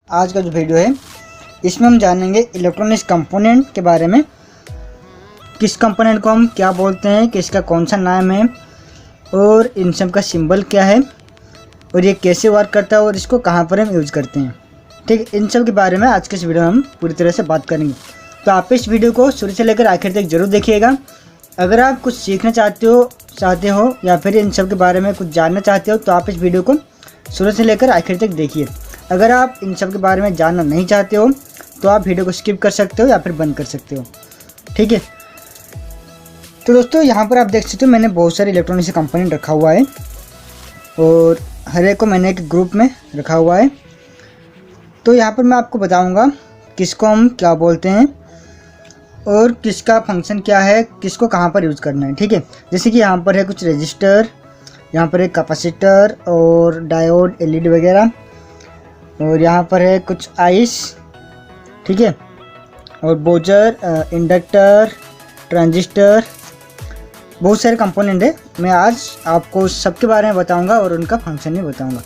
आज का जो वीडियो है इसमें हम जानेंगे इलेक्ट्रॉनिक्स कंपोनेंट के बारे में। किस कंपोनेंट को हम क्या बोलते हैं, किसका कौन सा नाम है और इन सब का सिंबल क्या है और ये कैसे वर्क करता है और इसको कहाँ पर हम यूज़ करते हैं। ठीक है, इन सब के बारे में आज के इस वीडियो में हम पूरी तरह से बात करेंगे। तो आप इस वीडियो को शुरू से लेकर आखिर तक ज़रूर देखिएगा। अगर आप कुछ सीखना चाहते हो या फिर इन सब के बारे में कुछ जानना चाहते हो तो आप इस वीडियो को शुरू से लेकर आखिर तक देखिए। अगर आप इन सब के बारे में जानना नहीं चाहते हो तो आप वीडियो को स्किप कर सकते हो या फिर बंद कर सकते हो। ठीक है, तो दोस्तों यहाँ पर आप देख सकते हो मैंने बहुत सारे इलेक्ट्रॉनिक्स कंपोनेंट रखा हुआ है और हर एक को मैंने एक ग्रुप में रखा हुआ है। तो यहाँ पर मैं आपको बताऊँगा किसको हम क्या बोलते हैं और किसका फंक्शन क्या है, किसको कहाँ पर यूज़ करना है। ठीक है, जैसे कि यहाँ पर है कुछ रजिस्टर, यहाँ पर है कैपेसिटर और डायोड, एलईडी वगैरह, और यहाँ पर है कुछ आइस, ठीक है, और बोजर, इंडक्टर, ट्रांजिस्टर, बहुत सारे कंपोनेंट है। मैं आज आपको सबके बारे में बताऊंगा और उनका फंक्शन भी बताऊंगा।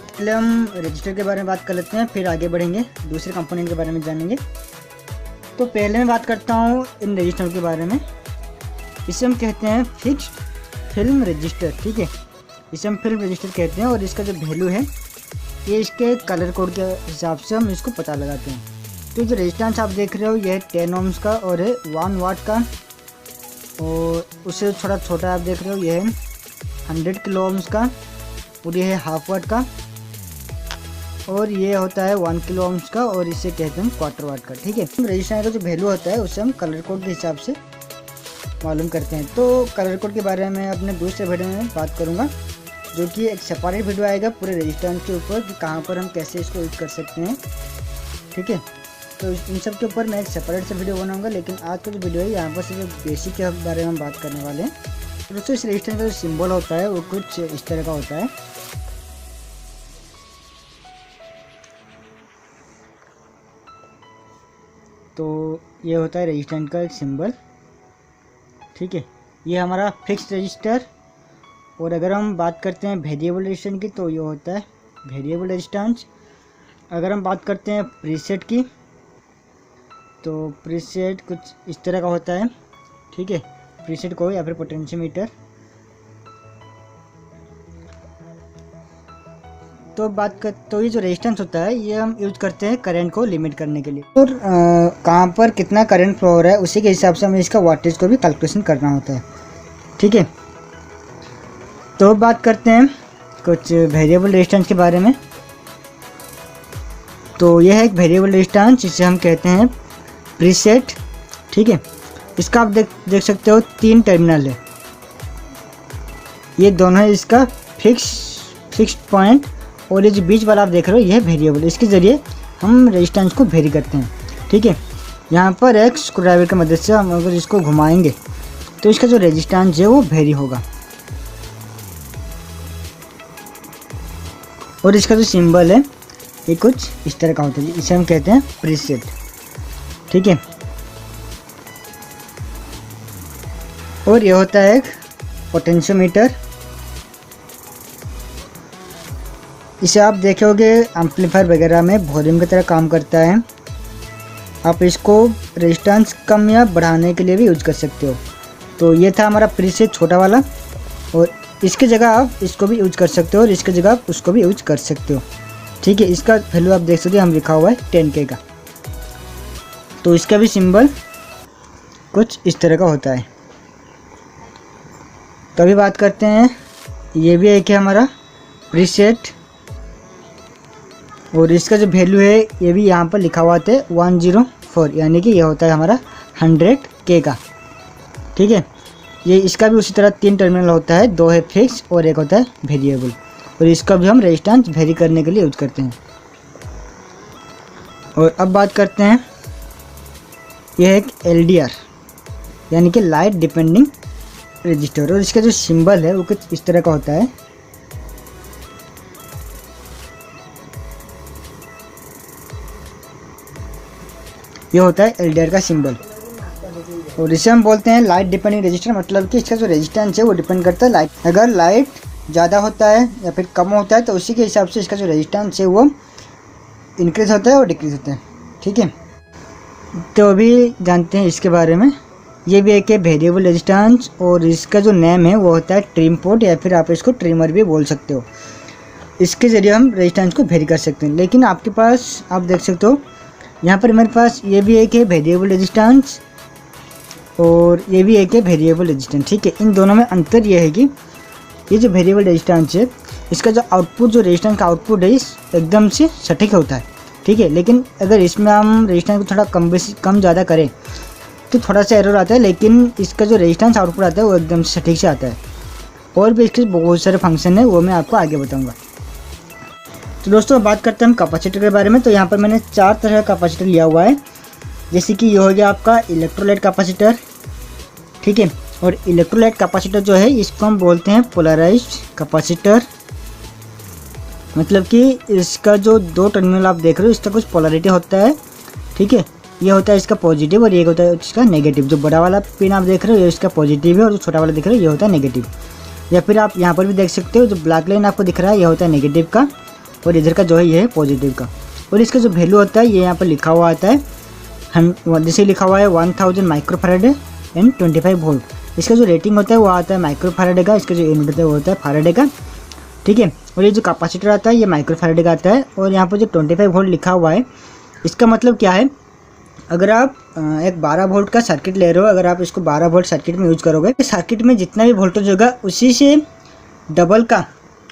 पहले हम रजिस्टर के बारे में बात कर लेते हैं, फिर आगे बढ़ेंगे दूसरे कंपोनेंट के बारे में जानेंगे। तो पहले मैं बात करता हूँ इन रजिस्टर के बारे में। इसे हम कहते हैं फिक्स्ड फिल्म रजिस्टर। ठीक है, इसे हम फिल्म रजिस्टर कहते हैं और इसका जो वैल्यू है ये इसके कलर कोड के हिसाब से हम इसको पता लगाते हैं। तो जो रेजिस्टेंस आप देख रहे हो ये है 10 ohms का और है 1 वाट का, और उससे थोड़ा छोटा आप देख रहे हो ये है 100 किलो ohms का, और ये है हाफ वाट का, और ये होता है 1 किलो ohms का, और इसे कहते हैं क्वार्टर वाट का। ठीक है, रेजिस्टेंस का जो वैल्यू होता है उसे हम कलर कोड के हिसाब से मालूम करते हैं। तो कलर कोड के बारे में अपने दूसरे वीडियो में बात करूँगा, जो कि एक सेपरेट वीडियो आएगा पूरे रजिस्टेंस के ऊपर कि कहाँ पर हम कैसे इसको यूज़ कर सकते हैं। ठीक है, तो इन सब के ऊपर मैं एक सेपरेट से वीडियो बनाऊंगा, लेकिन आज का जो वीडियो है यहाँ पर सिर्फ बेसिक के बारे में हम बात करने वाले हैं। तो दोस्तों इस रजिस्टेंस का जो सिंबल होता है वो कुछ इस तरह का होता है। तो ये होता है रजिस्टेंस का एक सिंबल। ठीक है, ये हमारा फिक्स्ड रजिस्टर। और अगर हम बात करते हैं वेरिएबल रजिस्टेंस की तो ये होता है वेरिएबल रजिस्टेंस। अगर हम बात करते हैं प्रीसेट की तो प्रीसेट कुछ इस तरह का होता है। ठीक है, प्रीसेट को या फिर पोटेंशियोमीटर। तो ये जो रेजिस्टेंस होता है ये हम यूज करते हैं करंट को लिमिट करने के लिए, और कहाँ पर कितना करंट फ्लो हो रहा है उसी के हिसाब से हमें इसका वाटेज को भी कैलकुलेशन करना होता है। ठीक है, तो बात करते हैं कुछ वेरिएबल रेजिस्टेंस के बारे में। तो यह है एक वेरिएबल रेजिस्टेंस जिसे हम कहते हैं प्रीसेट। ठीक है, इसका आप देख सकते हो 3 टर्मिनल है, ये दोनों है इसका फिक्स्ड पॉइंट, और ये जो बीच वाला आप देख रहे हो यह वेरिएबल। इसके ज़रिए हम रेजिस्टेंस को वेरी करते हैं। ठीक है, यहाँ पर एक स्क्रू ड्राइवर की मदद से हम अगर इसको घुमाएंगे तो इसका जो रेजिस्टेंस है वो वेरी होगा, और इसका जो सिंबल है ये कुछ इस तरह का होता है, इसे हम कहते हैं प्रीसेट। ठीक है, और ये होता है एक पोटेंशियोमीटर। इसे आप देखोगे एम्पलीफायर वगैरह में वॉल्यूम की तरह काम करता है। आप इसको रेजिस्टेंस कम या बढ़ाने के लिए भी यूज कर सकते हो। तो ये था हमारा प्रीसेट छोटा वाला, और इसकी जगह आप इसको भी यूज कर सकते हो और इसकी जगह आप उसको भी यूज कर सकते हो। ठीक है, इसका वैल्यू आप देख सकते हो हम लिखा हुआ है 10K का। तो इसका भी सिंबल कुछ इस तरह का होता है। तो अभी बात करते हैं, ये भी एक है हमारा प्रीसेट, और इसका जो वैल्यू है ये भी यहाँ पर लिखा हुआ था 104, यानी कि ये होता है हमारा 100K का। ठीक है, ये इसका भी उसी तरह 3 टर्मिनल होता है, 2 है फिक्स और एक होता है वेरिएबल, और इसका भी हम रेजिस्टेंस वेरी करने के लिए यूज करते हैं। और अब बात करते हैं, यह है एक LDR यानी कि लाइट डिपेंडिंग रजिस्टर, और इसका जो सिंबल है वो कुछ इस तरह का होता है। ये होता है LDR का सिंबल, और इसे हम बोलते हैं लाइट डिपेंडिंग रजिस्टर। मतलब कि इसका जो रेजिस्टेंस है वो डिपेंड करता है लाइट, अगर लाइट ज़्यादा होता है या फिर कम होता है तो उसी के हिसाब से इसका जो रेजिस्टेंस है वो इंक्रीज होता है और डिक्रीज होता है। ठीक है, तो अभी जानते हैं इसके बारे में। ये भी एक है वेरिएबल रेजिस्टेंस, और इसका जो नेम है वो होता है ट्रिम पोर्ट, या फिर आप इसको ट्रिमर भी बोल सकते हो। इसके ज़रिए हम रेजिस्टेंस को वेरी कर सकते हैं। लेकिन आपके पास आप देख सकते हो यहाँ पर मेरे पास ये भी एक है वेरिएबल रेजिस्टेंस, और ये भी एक है वेरिएबल रेजिस्टेंस। ठीक है, इन दोनों में अंतर ये है कि ये जो वेरिएबल रेजिस्टेंस है इसका जो आउटपुट, जो रेजिस्टेंस का आउटपुट है इस एकदम से सटीक होता है। ठीक है, लेकिन अगर इसमें हम रेजिस्टेंस को थोड़ा कम ज़्यादा करें तो थोड़ा सा एरर आता है, लेकिन इसका जो रेजिस्टेंस आउटपुट आता है वो एकदम से सटीक से आता है। और भी इसके बहुत सारे फंक्शन है, वो मैं आपको आगे बताऊँगा। तो दोस्तों बात करते हैं हम कैपेसिटर के बारे में। तो यहाँ पर मैंने 4 तरह का कैपेसिटर लिया हुआ है, जैसे कि ये हो गया आपका इलेक्ट्रोलाइट कैपेसिटर। ठीक है, और इलेक्ट्रोलाइट कैपेसिटर जो है इसको हम बोलते हैं पोलराइज्ड कैपेसिटर, मतलब कि इसका जो 2 टर्मिनल आप देख रहे हो इसका कुछ पोलरिटी होता है। ठीक है, ये होता है इसका पॉजिटिव और ये होता है इसका नेगेटिव। जो बड़ा वाला पिन आप देख रहे हो ये इसका पॉजिटिव है, और जो छोटा वाला दिख रहा है ये होता है नेगेटिव। या फिर आप यहाँ पर भी देख सकते हो जो ब्लैक लाइन आपको दिख रहा है ये होता है नेगेटिव का, और इधर का जो है ये है पॉजिटिव का। और इसका जो वैल्यू होता है ये यहाँ पर लिखा हुआ आता है, जैसे लिखा हुआ है 1000 माइक्रोफैराड एंड 25 वोल्ट। इसका जो रेटिंग होता है वो आता है माइक्रोफैराड का, इसका जो यूनिट होता है वो होता है फैराड का। ठीक है, और ये जो कैपेसिटर आता है ये माइक्रोफैराड का आता है। और यहाँ पर जो 25 वोल्ट लिखा हुआ है इसका मतलब क्या है, अगर आप एक 12 वोल्ट का सर्किट ले रहे हो, अगर आप इसको 12 वोल्ट सर्किट में यूज़ करोगे, सर्किट में जितना भी वोल्टेज होगा उसी से डबल का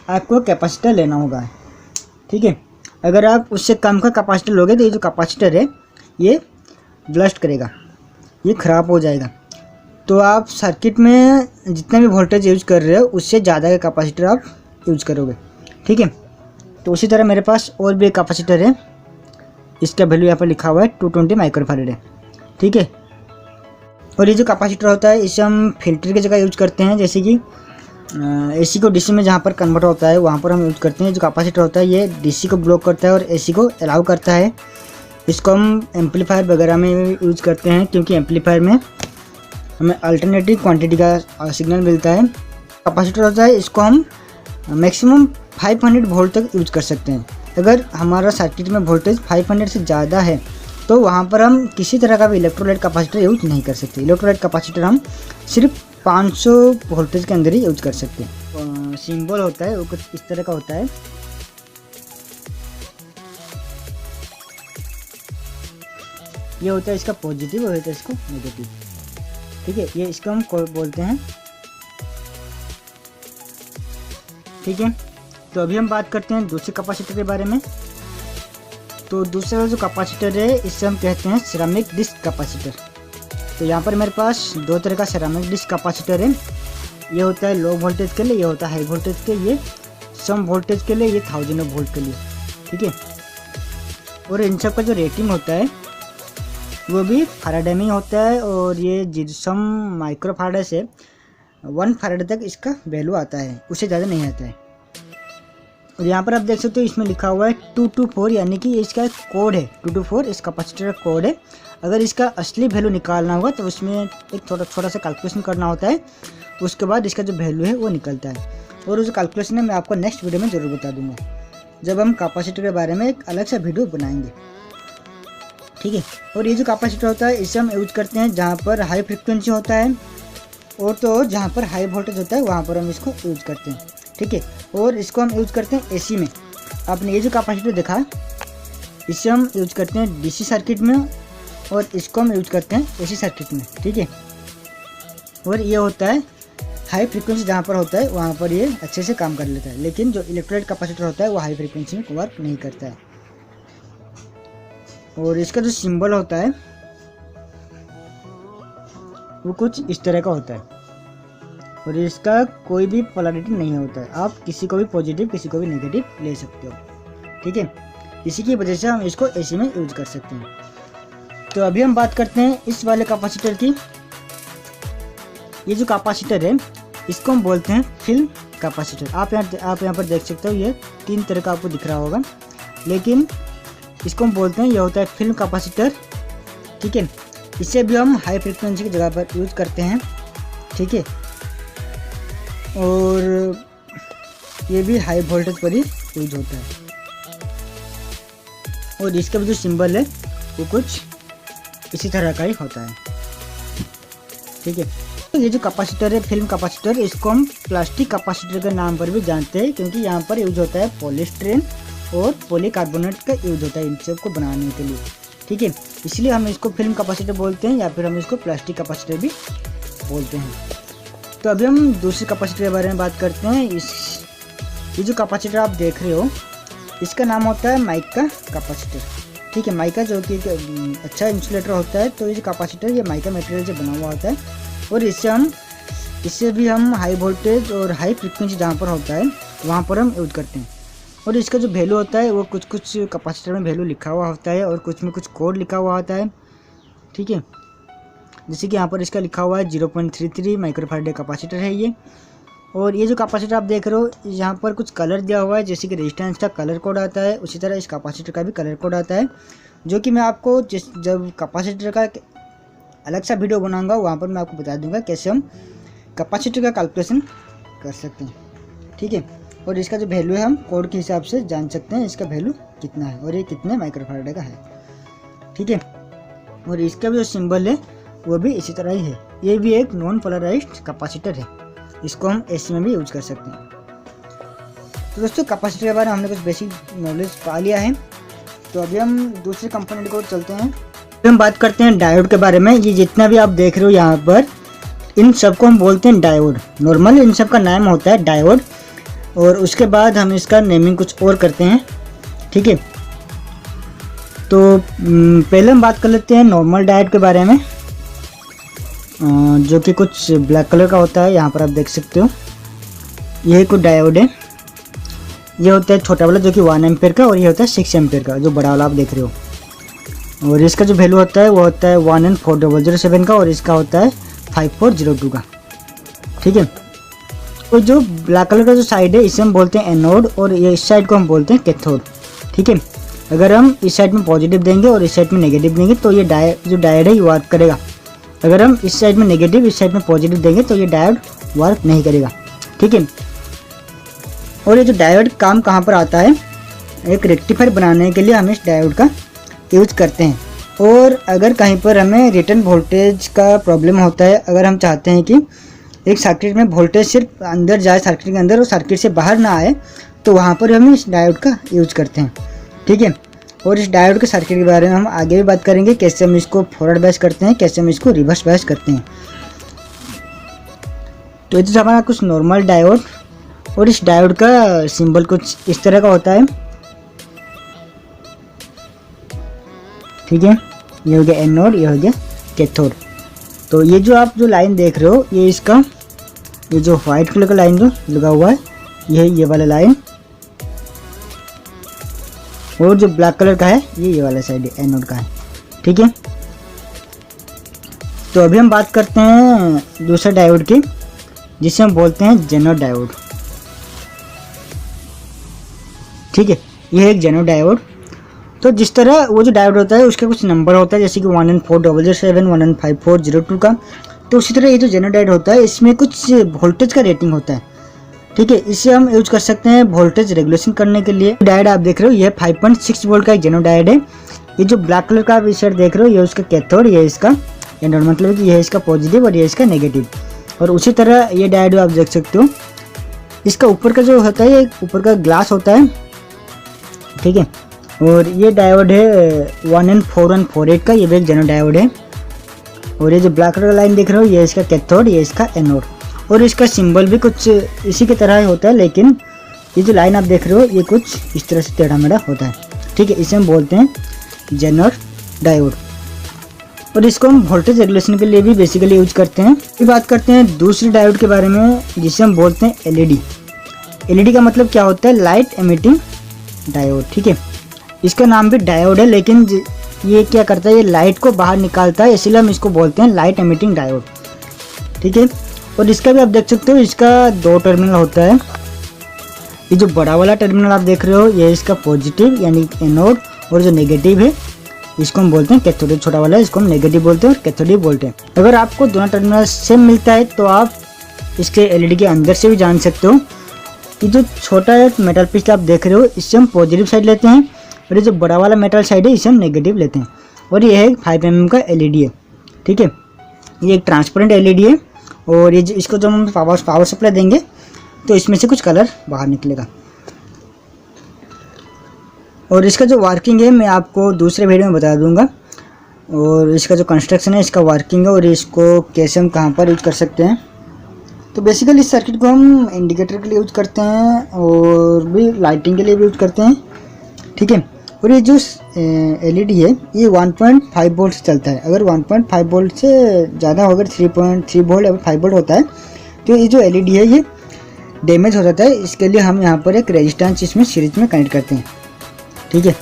आपको कैपेसिटर लेना होगा। ठीक है, अगर आप उससे कम का कैपेसिटर लोगे तो ये जो कैपेसिटर है ये ब्लस्ट करेगा, ये ख़राब हो जाएगा। तो आप सर्किट में जितना भी वोल्टेज यूज़ कर रहे हो उससे ज़्यादा का कैपेसिटर आप यूज़ करोगे। ठीक है, तो उसी तरह मेरे पास और भी एक कैपेसिटर है, इसका वैल्यू यहाँ पर लिखा हुआ है 220 माइक्रोफैराड है। ठीक है, और ये जो कैपेसिटर होता है इसे हम फिल्टर की जगह यूज करते हैं, जैसे कि एसी को डीसी में जहाँ पर कन्वर्ट होता है वहाँ पर हम यूज करते हैं। जो कैपेसिटर होता है ये डीसी को ब्लॉक करता है और एसी को अलाउ करता है। इसको हम एम्पलीफायर वगैरह में यूज करते हैं, क्योंकि एम्पलीफायर में हमें अल्टरनेटिव क्वांटिटी का सिग्नल मिलता है। कैपेसिटर होता है इसको हम मैक्सिमम 500 वोल्ट तक यूज कर सकते हैं। अगर हमारा सर्किट में वोल्टेज 500 से ज़्यादा है तो वहाँ पर हम किसी तरह का भी इलेक्ट्रोलाइट कैपेसिटर यूज नहीं कर सकते। इलेक्ट्रोलाइट कैपेसिटर हम सिर्फ 500 वोल्टेज के अंदर ही यूज कर सकते हैं। सिंबल होता है वो कुछ इस तरह का होता है। ये होता है इसका पॉजिटिव और होता है इसको नेगेटिव। ठीक है, ये इसको हम बोलते हैं। ठीक है, तो अभी हम बात करते हैं दूसरे कैपेसिटर के बारे में। तो दूसरा जो कैपेसिटर है इसे हम कहते हैं सिरेमिक डिस्क कैपेसिटर। तो यहाँ पर मेरे पास 2 तरह का सिरेमिक डिस्क कैपेसिटर है। ये होता है लो वोल्टेज के लिए, ये होता है हाई वोल्टेज के लिए, सम वोल्टेज के लिए, ये 1000 वोल्ट के लिए। ठीक है, और इन सब का जो रेटिंग होता है वो भी फैराडे में होता है, और ये जिप्सम माइक्रो फैराडे से 1 फैराडे तक इसका वैल्यू आता है, उससे ज़्यादा नहीं आता है। और यहाँ पर आप देख सकते हो इसमें लिखा हुआ है 224, यानी कि इसका एक कोड है 224, इस कैपेसिटर का कोड है। अगर इसका असली वैल्यू निकालना होगा तो उसमें एक छोटा सा कैलकुलेशन करना होता है, उसके बाद इसका जो वैल्यू है वो निकलता है। और वो जो कैलकुलेशन है मैं आपको नेक्स्ट वीडियो में ज़रूर बता दूंगा, जब हम कैपेसिटर के बारे में एक अलग सा वीडियो बनाएंगे। ठीक है, और ये जो कैपेसिटर होता है इसे हम यूज करते हैं जहाँ पर हाई फ्रिक्वेंसी होता है, और तो जहाँ पर हाई वोल्टेज होता है वहाँ पर हम इसको यूज करते हैं। ठीक है, और इसको हम यूज करते हैं एसी में। आपने ये जो कैपेसिटर देखा इसे हम यूज करते हैं डीसी सर्किट में, और इसको हम यूज करते हैं एसी सर्किट में। ठीक है, और ये होता है हाई फ्रीक्वेंसी जहाँ पर होता है वहाँ पर ये अच्छे से काम कर लेता है, लेकिन जो इलेक्ट्रोलाइट कैपेसिटर होता है वो हाई फ्रीक्वेंसी में वर्क नहीं करता है। और इसका जो सिंबल होता है वो कुछ इस तरह का होता है, और इसका कोई भी पोलैरिटी नहीं होता है। आप किसी को भी पॉजिटिव किसी को भी नेगेटिव ले सकते हो। ठीक है, इसी की वजह से हम इसको एसी में यूज कर सकते हैं। तो अभी हम बात करते हैं इस वाले कैपेसिटर की। ये जो कैपेसिटर है इसको हम बोलते हैं फिल्म कैपेसिटर। आप यहाँ पर देख सकते हो ये 3 तरह का आपको दिख रहा होगा, लेकिन इसको हम बोलते हैं ये होता है फिल्म कैपेसिटर। ठीक है, इसे भी हम हाई फ्रिक्वेंसी की जगह पर यूज करते हैं। ठीक है, और ये भी हाई वोल्टेज पर ही यूज होता है। और इसका भी जो सिंबल है वो कुछ इसी तरह का ही होता है। ठीक है, तो ये जो कैपेसिटर है, फिल्म कैपेसिटर, इसको हम प्लास्टिक कैपेसिटर के नाम पर भी जानते हैं, क्योंकि यहाँ पर यूज होता है पॉलीस्टीरीन और पॉलीकार्बोनेट का यूज होता है इन सब को बनाने के लिए। ठीक है, इसलिए हम इसको फिल्म कैपेसिटर बोलते हैं या फिर हम इसको प्लास्टिक कैपेसिटर भी बोलते हैं। तो अभी हम दूसरे कैपेसिटर के बारे में बात करते हैं। ये जो कैपेसिटर आप देख रहे हो इसका नाम होता है माइका कैपेसिटर। ठीक है, माइका जो कि अच्छा इंसुलेटर होता है, तो ये जो कैपेसिटर ये माइका मटेरियल से बना हुआ होता है और इससे भी हम हाई वोल्टेज और हाई फ्रिक्वेंसी जहाँ पर होता है वहाँ पर हम यूज करते हैं। और इसका जो वैल्यू होता है वो कुछ कैपेसिटर में वैल्यू लिखा हुआ होता है और कुछ में कुछ कोड लिखा हुआ होता है। ठीक है, जैसे कि यहाँ पर इसका लिखा हुआ है 0.33 माइक्रोफैराड कैपेसिटर है ये। और ये जो कैपेसिटर आप देख रहे हो यहाँ पर कुछ कलर दिया हुआ है, जैसे कि रेजिस्टेंस का कलर कोड आता है, उसी तरह इस कैपेसिटर का भी कलर कोड आता है, जो कि मैं आपको जब कैपेसिटर का अलग सा वीडियो बनाऊंगा वहाँ पर मैं आपको बता दूंगा कैसे हम कैपेसिटर का कैलकुलेशन कर सकते हैं। ठीक है, और इसका जो वैल्यू है हम कोड के हिसाब से जान सकते हैं इसका वैल्यू कितना है और ये कितने माइक्रोफैराड का है। ठीक है, और इसका भी जो सिंबल है वो भी इसी तरह ही है। ये भी एक नॉन पोलराइज्ड कैपेसिटर है, इसको हम एसी में भी यूज कर सकते हैं। तो दोस्तों कैपेसिटर के बारे में हमने कुछ बेसिक नॉलेज पा लिया है। तो अभी हम दूसरे कंपोनेंट को चलते हैं। अभी हम बात करते हैं डायोड के बारे में। ये जितना भी आप देख रहे हो यहाँ पर इन सबको हम बोलते हैं डायोड। नॉर्मल इन सब का नाम होता है डायोड और उसके बाद हम इसका नेमिंग कुछ और करते हैं। ठीक है, तो पहले हम बात कर लेते हैं नॉर्मल डायोड के बारे में, जो कि कुछ ब्लैक कलर का होता है। यहाँ पर आप देख सकते हो यही कुछ डायोड है। ये होता है छोटा वाला जो कि 1 एम्पेयर का और ये होता है 6 एम्पेयर का जो बड़ा वाला आप देख रहे हो। और इसका जो वैल्यू होता है वो होता है 1N4007 का और इसका होता है 5402 का। ठीक है, तो जो ब्लैक कलर का जो साइड है इसे हम बोलते हैं एनोड और ये इस साइड को हम बोलते हैं कैथोड। ठीक है, अगर हम इस साइड में पॉजिटिव देंगे और इस साइड में नेगेटिव देंगे तो ये जो डायोड है ये वर्क करेगा। अगर हम इस साइड में नेगेटिव इस साइड में पॉजिटिव देंगे तो ये डायोड वर्क नहीं करेगा। ठीक है, और ये जो डायोड काम कहाँ पर आता है, एक रेक्टिफायर बनाने के लिए हम इस डायोड का यूज करते हैं। और अगर कहीं पर हमें रिटर्न वोल्टेज का प्रॉब्लम होता है, अगर हम चाहते हैं कि एक सर्किट में वोल्टेज सिर्फ अंदर जाए सर्किट के अंदर और सर्किट से बाहर ना आए, तो वहाँ पर हम इस डायोड का यूज करते हैं। ठीक है, और इस डायोड के सर्किट के बारे में हम आगे भी बात करेंगे, कैसे हम इसको फॉरवर्ड बायस करते हैं, कैसे हम इसको रिवर्स बायस करते हैं। तो ये तो हमारा कुछ नॉर्मल डायोड, और इस डायोड का सिंबल कुछ इस तरह का होता है। ठीक है, ये हो गया एनोड, ये हो गया कैथोड। तो ये जो आप जो लाइन देख रहे हो ये इसका ये जो व्हाइट कलर का लाइन जो लगा हुआ है ये वाला लाइन, और जो ब्लैक कलर का है ये वाला साइड एनोड का है। ठीक है, तो अभी हम बात करते हैं दूसरा डायोड की, जिसे हम बोलते हैं जेनो डायोड। ठीक है, ये है एक जेनो डायोड। तो जिस तरह वो जो डायोड होता है उसका कुछ नंबर होता है, जैसे कि 1N4007 1N5402 का, तो उसी तरह ये जो जेनो डायोड होता है इसमें कुछ वोल्टेज का रेटिंग होता है। ठीक है, इसे हम यूज कर सकते हैं वोल्टेज रेगुलेशन करने के लिए। डायोड आप देख रहे हो ये 5.6 वोल्ट का एक जेनो डायोड है। ये जो ब्लैक कलर का आप इस साइड देख रहे हो ये उसका कैथोड, ये इसका एनोड, मतलब कि ये है इसका पॉजिटिव और ये इसका नेगेटिव। और उसी तरह ये डायोड आप देख सकते हो, इसका ऊपर का जो होता है ऊपर का ग्लास होता है। ठीक है, और ये डायोड है 1N4148 का, ये भी एक जेनो डायोड है। और ये जो ब्लैक कलर का लाइन देख रहे हो ये इसका कैथोड, ये इसका एनोड, और इसका सिंबल भी कुछ इसी की तरह ही होता है, लेकिन ये जो लाइन आप देख रहे हो ये कुछ इस तरह से टेढ़ा मेढ़ा होता है। ठीक है, इसे हम बोलते हैं जेनर डायोड, और इसको हम वोल्टेज रेगुलेशन के लिए भी बेसिकली यूज करते हैं। फिर बात करते हैं दूसरे डायोड के बारे में, जिसे हम बोलते हैं एलईडी। एलईडी का मतलब क्या होता है, लाइट एमिटिंग डायोड। ठीक है, इसका नाम भी डायोड है, लेकिन ये क्या करता है, ये लाइट को बाहर निकालता है, इसलिए हम इसको बोलते हैं लाइट एमिटिंग डायोड। ठीक है, और इसका भी आप देख सकते हो इसका 2 टर्मिनल होता है। ये जो बड़ा वाला टर्मिनल आप देख रहे हो ये इसका पॉजिटिव यानी एनोड, और जो नेगेटिव है इसको हम बोलते हैं कैथोड। छोटा वाला इसको हम नेगेटिव बोलते हैं और कैथोड बोलते हैं। अगर आपको दोनों टर्मिनल सेम मिलता है तो आप इसके एलईडी के अंदर से भी जान सकते हो। ये जो छोटा मेटल पीस आप देख रहे हो इससे हम पॉजिटिव साइड लेते हैं, और ये जो बड़ा वाला मेटल साइड है इसे हम नेगेटिव लेते हैं। और ये है 5 mm का LED है, ठीक है। ये एक ट्रांसपेरेंट LED है और ये इसको जब हम पावर सप्लाई देंगे तो इसमें से कुछ कलर बाहर निकलेगा। और इसका जो वर्किंग है मैं आपको दूसरे वीडियो में बता दूंगा। और इसका जो कंस्ट्रक्शन है, इसका वर्किंग है और इसको कैसे हम कहाँ पर यूज कर सकते हैं। तो बेसिकली इस सर्किट को हम इंडिकेटर के लिए यूज करते हैं और भी लाइटिंग के लिए भी यूज करते हैं, ठीक है। और ये जो LED है ये 1.5 वोल्ट से चलता है। अगर 1.5 वोल्ट से ज़्यादा अगर 3.3 वोल्ट या 5 वोल्ट होता है तो ये जो LED है ये डैमेज हो जाता है। इसके लिए हम यहाँ पर एक रेजिस्टेंस इसमें सीरीज में कनेक्ट करते हैं, ठीक है।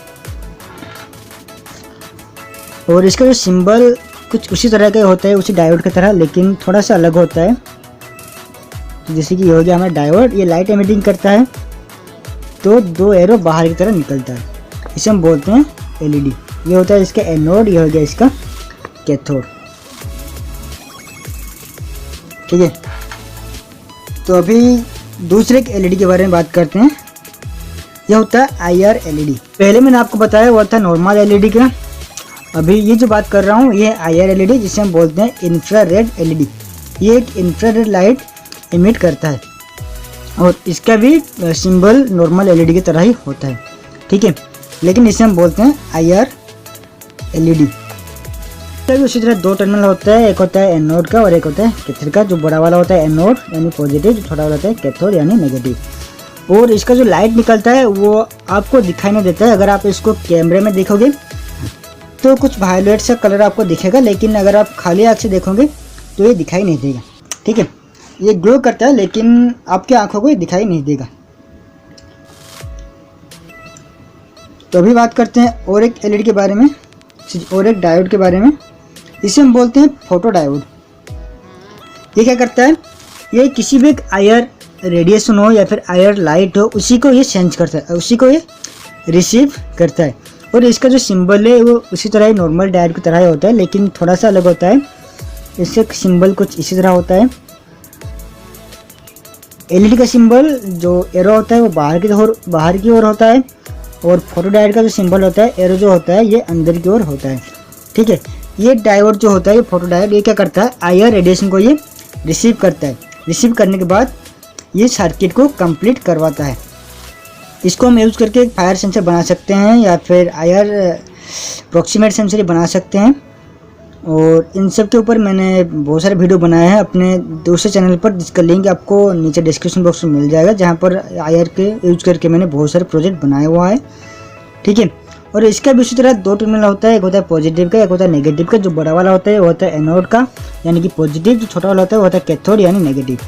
और इसका जो सिंबल कुछ उसी तरह का होता है, उसी डायोड की तरह, लेकिन थोड़ा सा अलग होता है। तो जैसे कि ये हो गया हमारा डायोड, ये लाइट एमिटिंग करता है तो 2 एरो बाहर की तरह निकलता है, इसे हम बोलते हैं LED। ये होता है इसका एनोड, ये हो गया इसका कैथोड, ठीक है। तो अभी दूसरे LED के बारे में बात करते हैं। यह होता है IR LED। पहले मैंने आपको बताया वो था नॉर्मल LED का। अभी ये जो बात कर रहा हूँ ये IR LED, जिसे हम बोलते हैं इंफ्रारेड LED। ये एक इंफ्रारेड लाइट इमिट करता है और इसका भी सिंबल नॉर्मल LED की तरह ही होता है, ठीक है। लेकिन इसे हम बोलते हैं IR LED। इसका भी उसी तरह 2 टर्मिनल होता है, एक होता है एनोड का और एक होता है कैथोड का। जो बड़ा वाला होता है एनोड यानी पॉजिटिव, जो छोटा वाला होता है कैथोड यानी नेगेटिव। और इसका जो लाइट निकलता है वो आपको दिखाई नहीं देता है। अगर आप इसको कैमरे में देखोगे तो कुछ वायलेट सा कलर आपको दिखेगा, लेकिन अगर आप खाली आँख से देखोगे तो ये दिखाई नहीं देगा, ठीक है। ये ग्लो करता है लेकिन आपकी आंखों को ये दिखाई नहीं देगा। तो अभी बात करते हैं और एक LED के बारे में और एक डायोड के बारे में। इसे हम बोलते हैं फोटो डायोड। ये क्या करता है, ये किसी भी एक IR रेडिएशन हो या फिर IR लाइट हो उसी को ये सेंस करता है, उसी को ये रिसीव करता है। और इसका जो सिंबल है वो उसी तरह ही नॉर्मल डायोड की तरह ही होता है, लेकिन थोड़ा सा अलग होता है। इससे सिंबल कुछ इसी तरह होता है। LED का सिंबल जो एरो होता है वो बाहर की ओर होता है और फोटो डायोड का जो सिंबल होता है, एरो जो होता है, ये अंदर की ओर होता है, ठीक है। ये डायोड जो होता है, ये फोटो डायोड, ये क्या करता है, IR रेडिएशन को ये रिसीव करता है। रिसीव करने के बाद ये सर्किट को कंप्लीट करवाता है। इसको हम यूज़ करके एक फायर सेंसर बना सकते हैं या फिर IR अप्रॉक्सीमेट सेंसर बना सकते हैं। और इन सब के ऊपर मैंने बहुत सारे वीडियो बनाए हैं अपने दूसरे चैनल पर, जिसका लिंक आपको नीचे डिस्क्रिप्शन बॉक्स में मिल जाएगा, जहां पर IR के यूज करके मैंने बहुत सारे प्रोजेक्ट बनाए हुआ है, ठीक है। और इसका भी उसी तरह 2 टर्मिनल होता है, एक होता है पॉजिटिव का, एक होता है नेगेटिव का। जो बड़ा वाला होता है वो होता है एनोड का यानी कि पॉजिटिव, जो छोटा वाला होता है वो होता है कैथोड यानी नेगेटिव,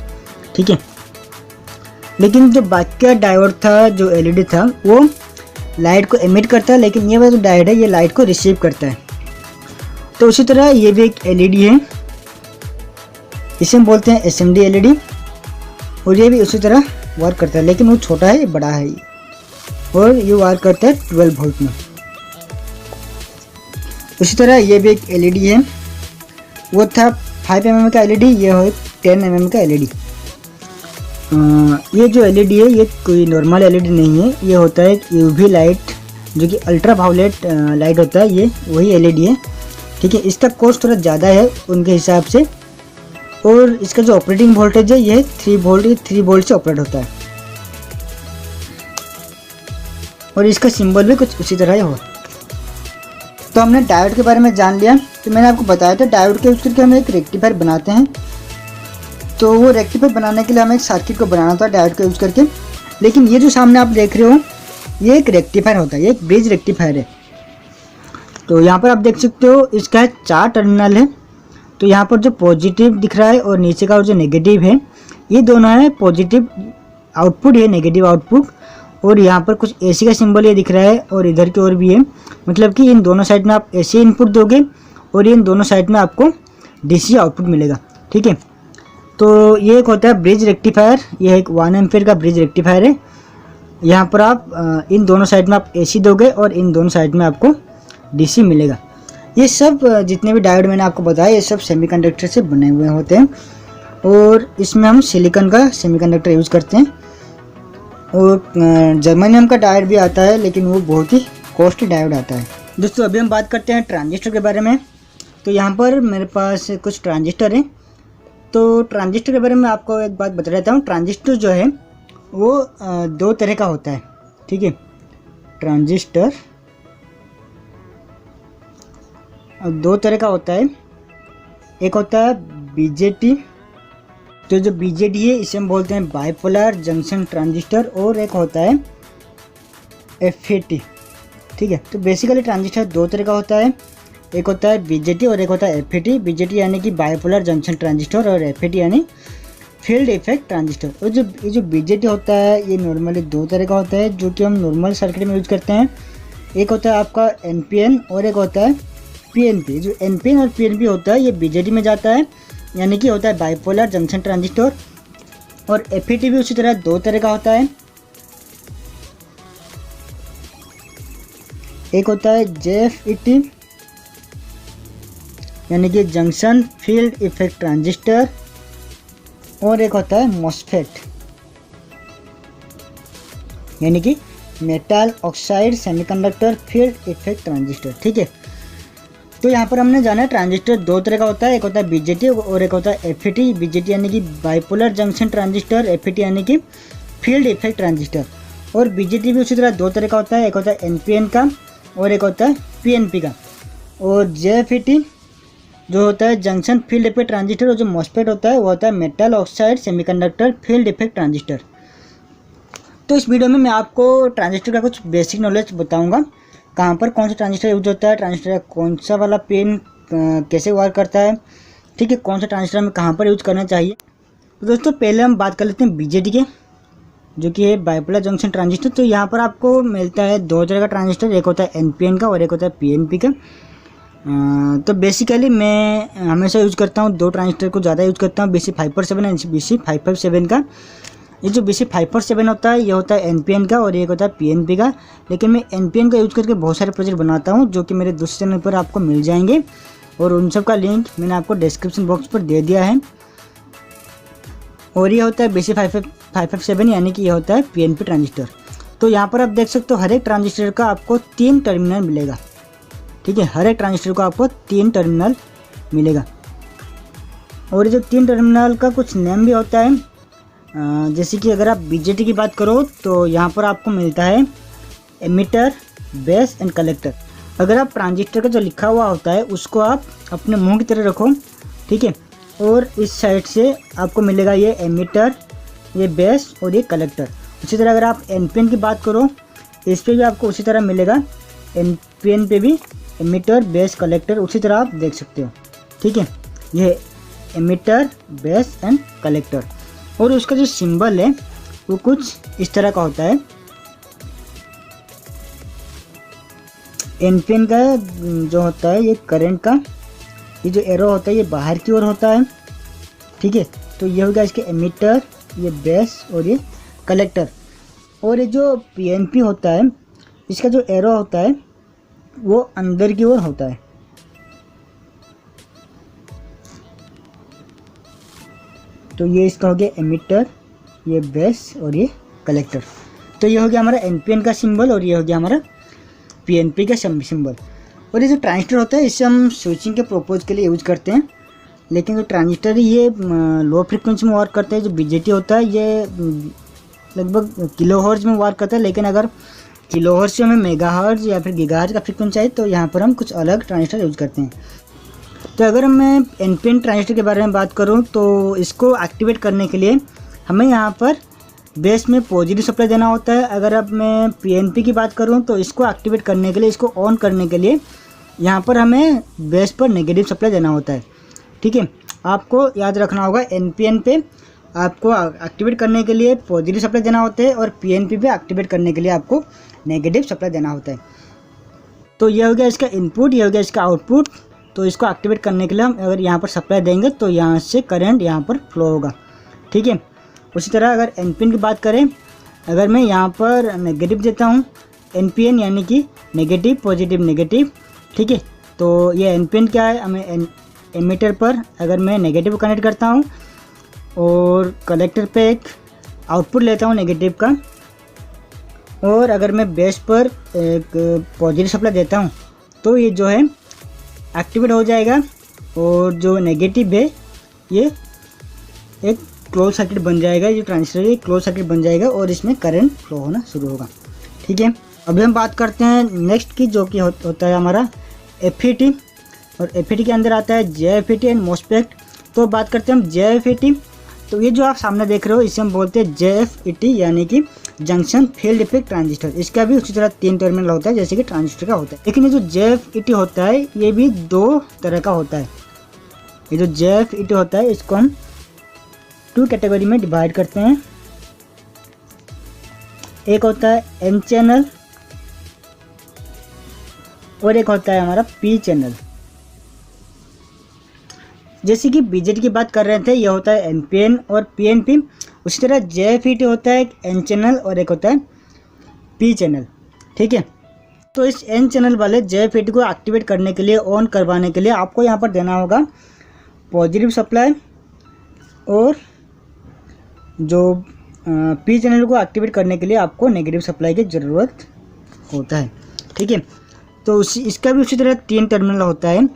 ठीक है। लेकिन जो बाकी का डायोड था, जो LED था, वो लाइट को एमिट करता है, लेकिन ये वाला जो डायोड है ये लाइट को रिसीव करता है। तो उसी तरह ये भी एक LED है, इसे हम बोलते हैं SMD LED। और ये भी उसी तरह वर्क करता है, लेकिन वो छोटा है, बड़ा है और ये वर्क करता है 12 वोल्ट में। उसी तरह ये भी एक LED है, वो था 5 mm का LED, ये हो 10 mm का LED। ये जो LED है ये कोई नॉर्मल LED नहीं है, ये होता है UV लाइट, जो कि अल्ट्रा वायलेट लाइट होता है, ये वही LED है, ठीक है। इसका कॉस्ट थोड़ा ज़्यादा है उनके हिसाब से। और इसका जो ऑपरेटिंग वोल्टेज है ये 3 वोल्ट से ऑपरेट होता है। और इसका सिंबल भी कुछ उसी तरह ही हो। तो हमने डायोड के बारे में जान लिया। तो मैंने आपको बताया था डायोड के यूज करके हम एक रेक्टिफायर बनाते हैं। तो वो रेक्टिफायर बनाने के लिए हमें एक सर्किट को बनाना था डायोड का यूज करके। लेकिन ये जो सामने आप देख रहे हो ये एक रेक्टिफायर होता है, ये एक ब्रिज रेक्टिफायर है। तो यहाँ पर आप देख सकते हो इसका 4 टर्मिनल है। तो यहाँ पर जो पॉजिटिव दिख रहा है और नीचे का जो नेगेटिव है, ये दोनों है पॉजिटिव आउटपुट, ये नेगेटिव आउटपुट। और यहाँ पर कुछ AC का सिंबल ये दिख रहा है और इधर की ओर भी है। मतलब कि इन दोनों साइड में आप AC इनपुट दोगे और इन दोनों साइड में आपको DC आउटपुट मिलेगा, ठीक है। तो ये एक होता है ब्रिज रेक्टिफायर, ये एक 1 एम्पीयर का ब्रिज रेक्टिफायर है। यहाँ पर आप इन दोनों साइड में आप AC दोगे और इन दोनों साइड में आपको DC मिलेगा। ये सब जितने भी डायोड मैंने आपको बताया ये सब सेमीकंडक्टर से बने हुए होते हैं और इसमें हम सिलिकॉन का सेमीकंडक्टर यूज़ करते हैं। और जर्मेनियम का डायोड भी आता है, लेकिन वो बहुत ही कोस्ट डायोड आता है। दोस्तों अभी हम बात करते हैं ट्रांजिस्टर के बारे में। तो यहाँ पर मेरे पास कुछ ट्रांजिस्टर हैं। तो ट्रांजिस्टर के बारे में आपको एक बात बता देता हूँ। ट्रांजिस्टर जो है वो दो तरह का होता है, ठीक है। ट्रांजिस्टर दो तरह का होता है। एक होता है बीजेटी, तो जो बीजेटी है इसे हम बोलते हैं बाइपोलर जंक्शन ट्रांजिस्टर, और एक होता है एफईटी, ठीक है। तो बेसिकली ट्रांजिस्टर दो तरह का होता है, एक होता है बीजेटी और एक होता है एफईटी। बीजेटी यानी कि बाइपोलर जंक्शन ट्रांजिस्टर और एफईटी यानी फील्ड इफेक्ट ट्रांजिस्टर। और ये जो बीजेटी होता है ये नॉर्मली दो तरह का होता है जो कि हम नॉर्मल सर्किट में यूज करते हैं। एक होता है आपका एनपीएन और एक होता है पीएनपी। जो एनपीएन और पीएनपी होता है ये बीजेटी में जाता है, यानी कि होता है बाइपोलर जंक्शन ट्रांजिस्टर। और एफईटी भी उसी तरह दो तरह का होता है। एक होता है जेएफईटी यानी कि जंक्शन फील्ड इफेक्ट ट्रांजिस्टर, और एक होता है मॉसफेट यानी कि metal oxide semiconductor field effect transistor, ठीक है। तो यहाँ पर हमने जाना है ट्रांजिस्टर दो तरह का होता है, एक होता है बीजेटी और एक होता है एफईटी। बीजेटी यानी कि बाइपोलर जंक्शन ट्रांजिस्टर, एफईटी यानी कि फील्ड इफेक्ट ट्रांजिस्टर। और बीजेटी भी उसी तरह दो तरह का होता है, एक होता है एनपीएन का और एक होता है पीएनपी का। और जेएफईटी जो होता है जंक्शन फील्ड इफेक्ट ट्रांजिस्टर, और जो मॉसफेट होता है वो होता है metal oxide semiconductor field effect transistor. तो इस वीडियो में मैं आपको ट्रांजिस्टर का कुछ बेसिक नॉलेज बताऊंगा, कहाँ पर कौन सा ट्रांजिस्टर यूज होता है, ट्रांजिस्टर का कौन सा वाला पिन कैसे वर्क करता है, ठीक है, कौन सा ट्रांजिस्टर हमें कहाँ पर यूज करना चाहिए। तो दोस्तों पहले हम बात कर लेते हैं बीजेटी के, जो कि है बाइपोलर जंक्शन ट्रांजिस्टर। तो यहाँ पर आपको मिलता है दो तरह का ट्रांजिस्टर, एक होता है एनपीएन का और एक होता है पीएनपी का। तो बेसिकली मैं हमेशा यूज करता हूँ दो ट्रांजिस्टर को ज़्यादा यूज करता हूँ, BC547 एंड BC557 का। ये जो BC547 होता है ये होता है एनपीएन का और एक होता है पीएनपी का। लेकिन मैं एनपीएन का यूज करके बहुत सारे प्रोजेक्ट बनाता हूँ जो कि मेरे दूसरे चैनल पर आपको मिल जाएंगे, और उन सब का लिंक मैंने आपको डिस्क्रिप्शन बॉक्स पर दे दिया है। और ये होता है BC557 यानी कि ये होता है पीएनपी ट्रांजिस्टर। तो यहाँ पर आप देख सकते हो हर एक ट्रांजिस्टर का आपको 3 टर्मिनल मिलेगा, ठीक है। हर एक ट्रांजिस्टर को आपको 3 टर्मिनल मिलेगा। और ये जो 3 टर्मिनल का कुछ नेम भी होता है, जैसे कि अगर आप बीजेटी की बात करो तो यहाँ पर आपको मिलता है एमिटर, बेस एंड कलेक्टर। अगर आप ट्रांजिस्टर का जो लिखा हुआ होता है उसको आप अपने मुंह की तरह रखो, ठीक है। और इस साइड से आपको मिलेगा ये एमिटर, ये बेस और ये कलेक्टर। उसी तरह अगर आप एनपीएन की बात करो इस पर भी आपको उसी तरह मिलेगा, एनपीएन पे भी एमिटर, बेस, कलेक्टर उसी तरह आप देख सकते हो, ठीक है। ये एमिटर, बेस एंड कलेक्टर। और उसका जो सिंबल है वो कुछ इस तरह का होता है। एनपीएन का जो होता है ये करंट का, ये जो एरो होता है ये बाहर की ओर होता है, ठीक है। तो ये हो गया इसके एमिटर, ये बेस और ये कलेक्टर। और ये जो पीएनपी होता है इसका जो एरो होता है वो अंदर की ओर होता है। तो ये इसका हो गया एमिटर, ये बेस और ये कलेक्टर। तो ये हो गया हमारा एनपीएन का सिंबल और ये हो गया हमारा पीएनपी का सिंबल। और ये जो ट्रांजिस्टर होता है इसे हम स्विचिंग के पर्पज के लिए यूज करते हैं। लेकिन जो ट्रांजिस्टर है ये लो फ्रिक्वेंसी में वर्क करता है। जो बीजेटी होता है ये लगभग किलोहर्ट्ज में वर्क करता है, लेकिन अगर किलोहर्ट्ज से हमें मेगाहर्ट्ज या फिर गीगाहर्ट्ज का फ्रिक्वेंसी चाहिए तो यहाँ पर हम कुछ अलग ट्रांजिस्टर यूज करते हैं। तो अगर मैं एनपीएन ट्रांजिस्टर के बारे में बात करूँ तो इसको एक्टिवेट करने के लिए हमें यहाँ पर बेस में पॉजिटिव सप्लाई देना होता है। अगर अब मैं पीएनपी की बात करूँ तो इसको एक्टिवेट करने के लिए, इसको ऑन करने के लिए यहाँ पर हमें बेस पर नेगेटिव सप्लाई देना होता है, ठीक है। आपको याद रखना होगा एनपीएन पे आपको एक्टिवेट करने के लिए पॉजिटिव सप्लाई देना होता है और पीएनपी पे एक्टिवेट करने के लिए आपको नेगेटिव सप्लाई देना होता है। तो ये हो गया इसका इनपुट, ये हो गया इसका आउटपुट। तो इसको एक्टिवेट करने के लिए हम अगर यहाँ पर सप्लाई देंगे तो यहाँ से करंट यहाँ पर फ्लो होगा, ठीक है। उसी तरह अगर एनपीएन की बात करें, अगर मैं यहाँ पर नेगेटिव देता हूँ, एनपीएन यानी कि नेगेटिव पॉजिटिव नेगेटिव, ठीक है। तो ये एनपीएन क्या है, हमें एमीटर पर अगर मैं नेगेटिव कनेक्ट करता हूँ और कलेक्टर पे एक आउटपुट लेता हूँ नेगेटिव का, और अगर मैं बेस पर एक पॉजिटिव सप्लाई देता हूँ तो ये जो है एक्टिवेट हो जाएगा, और जो नेगेटिव है ये एक क्लोज सर्किट बन जाएगा, ये ट्रांजिस्टर एक क्लोज सर्किट बन जाएगा और इसमें करंट फ्लो होना शुरू होगा। ठीक है, अभी हम बात करते हैं नेक्स्ट की, जो कि होता है हमारा FET, और FET के अंदर आता है JFET एंड MOSFET। तो बात करते हैं हम JFET। तो ये जो आप सामने देख रहे हो इसे हम बोलते हैं JFET, यानी कि जंक्शन फील्ड इफेक्ट ट्रांजिस्टर। इसका भी उसी तरह 3 टर्मिनल होता है जैसे कि ट्रांजिस्टर का होता है, लेकिन ये जो JFET होता है ये भी 2 तरह का होता है। ये जो JFET होता है इसको हम 2 कैटेगरी में डिवाइड करते हैं। एक होता है N चैनल और एक होता है हमारा P चैनल। जैसे कि BJT की बात कर रहे थे, ये होता है NPN और PNP। उसी तरह JFET होता है एक N चैनल और एक होता है P चैनल। ठीक है, तो इस N चैनल वाले JFET को एक्टिवेट करने के लिए, ऑन करवाने के लिए आपको यहाँ पर देना होगा पॉजिटिव सप्लाई, और जो P चैनल को एक्टिवेट करने के लिए आपको नेगेटिव सप्लाई की ज़रूरत होता है। ठीक है, तो इसका भी उसी तरह 3 टर्मिनल होता है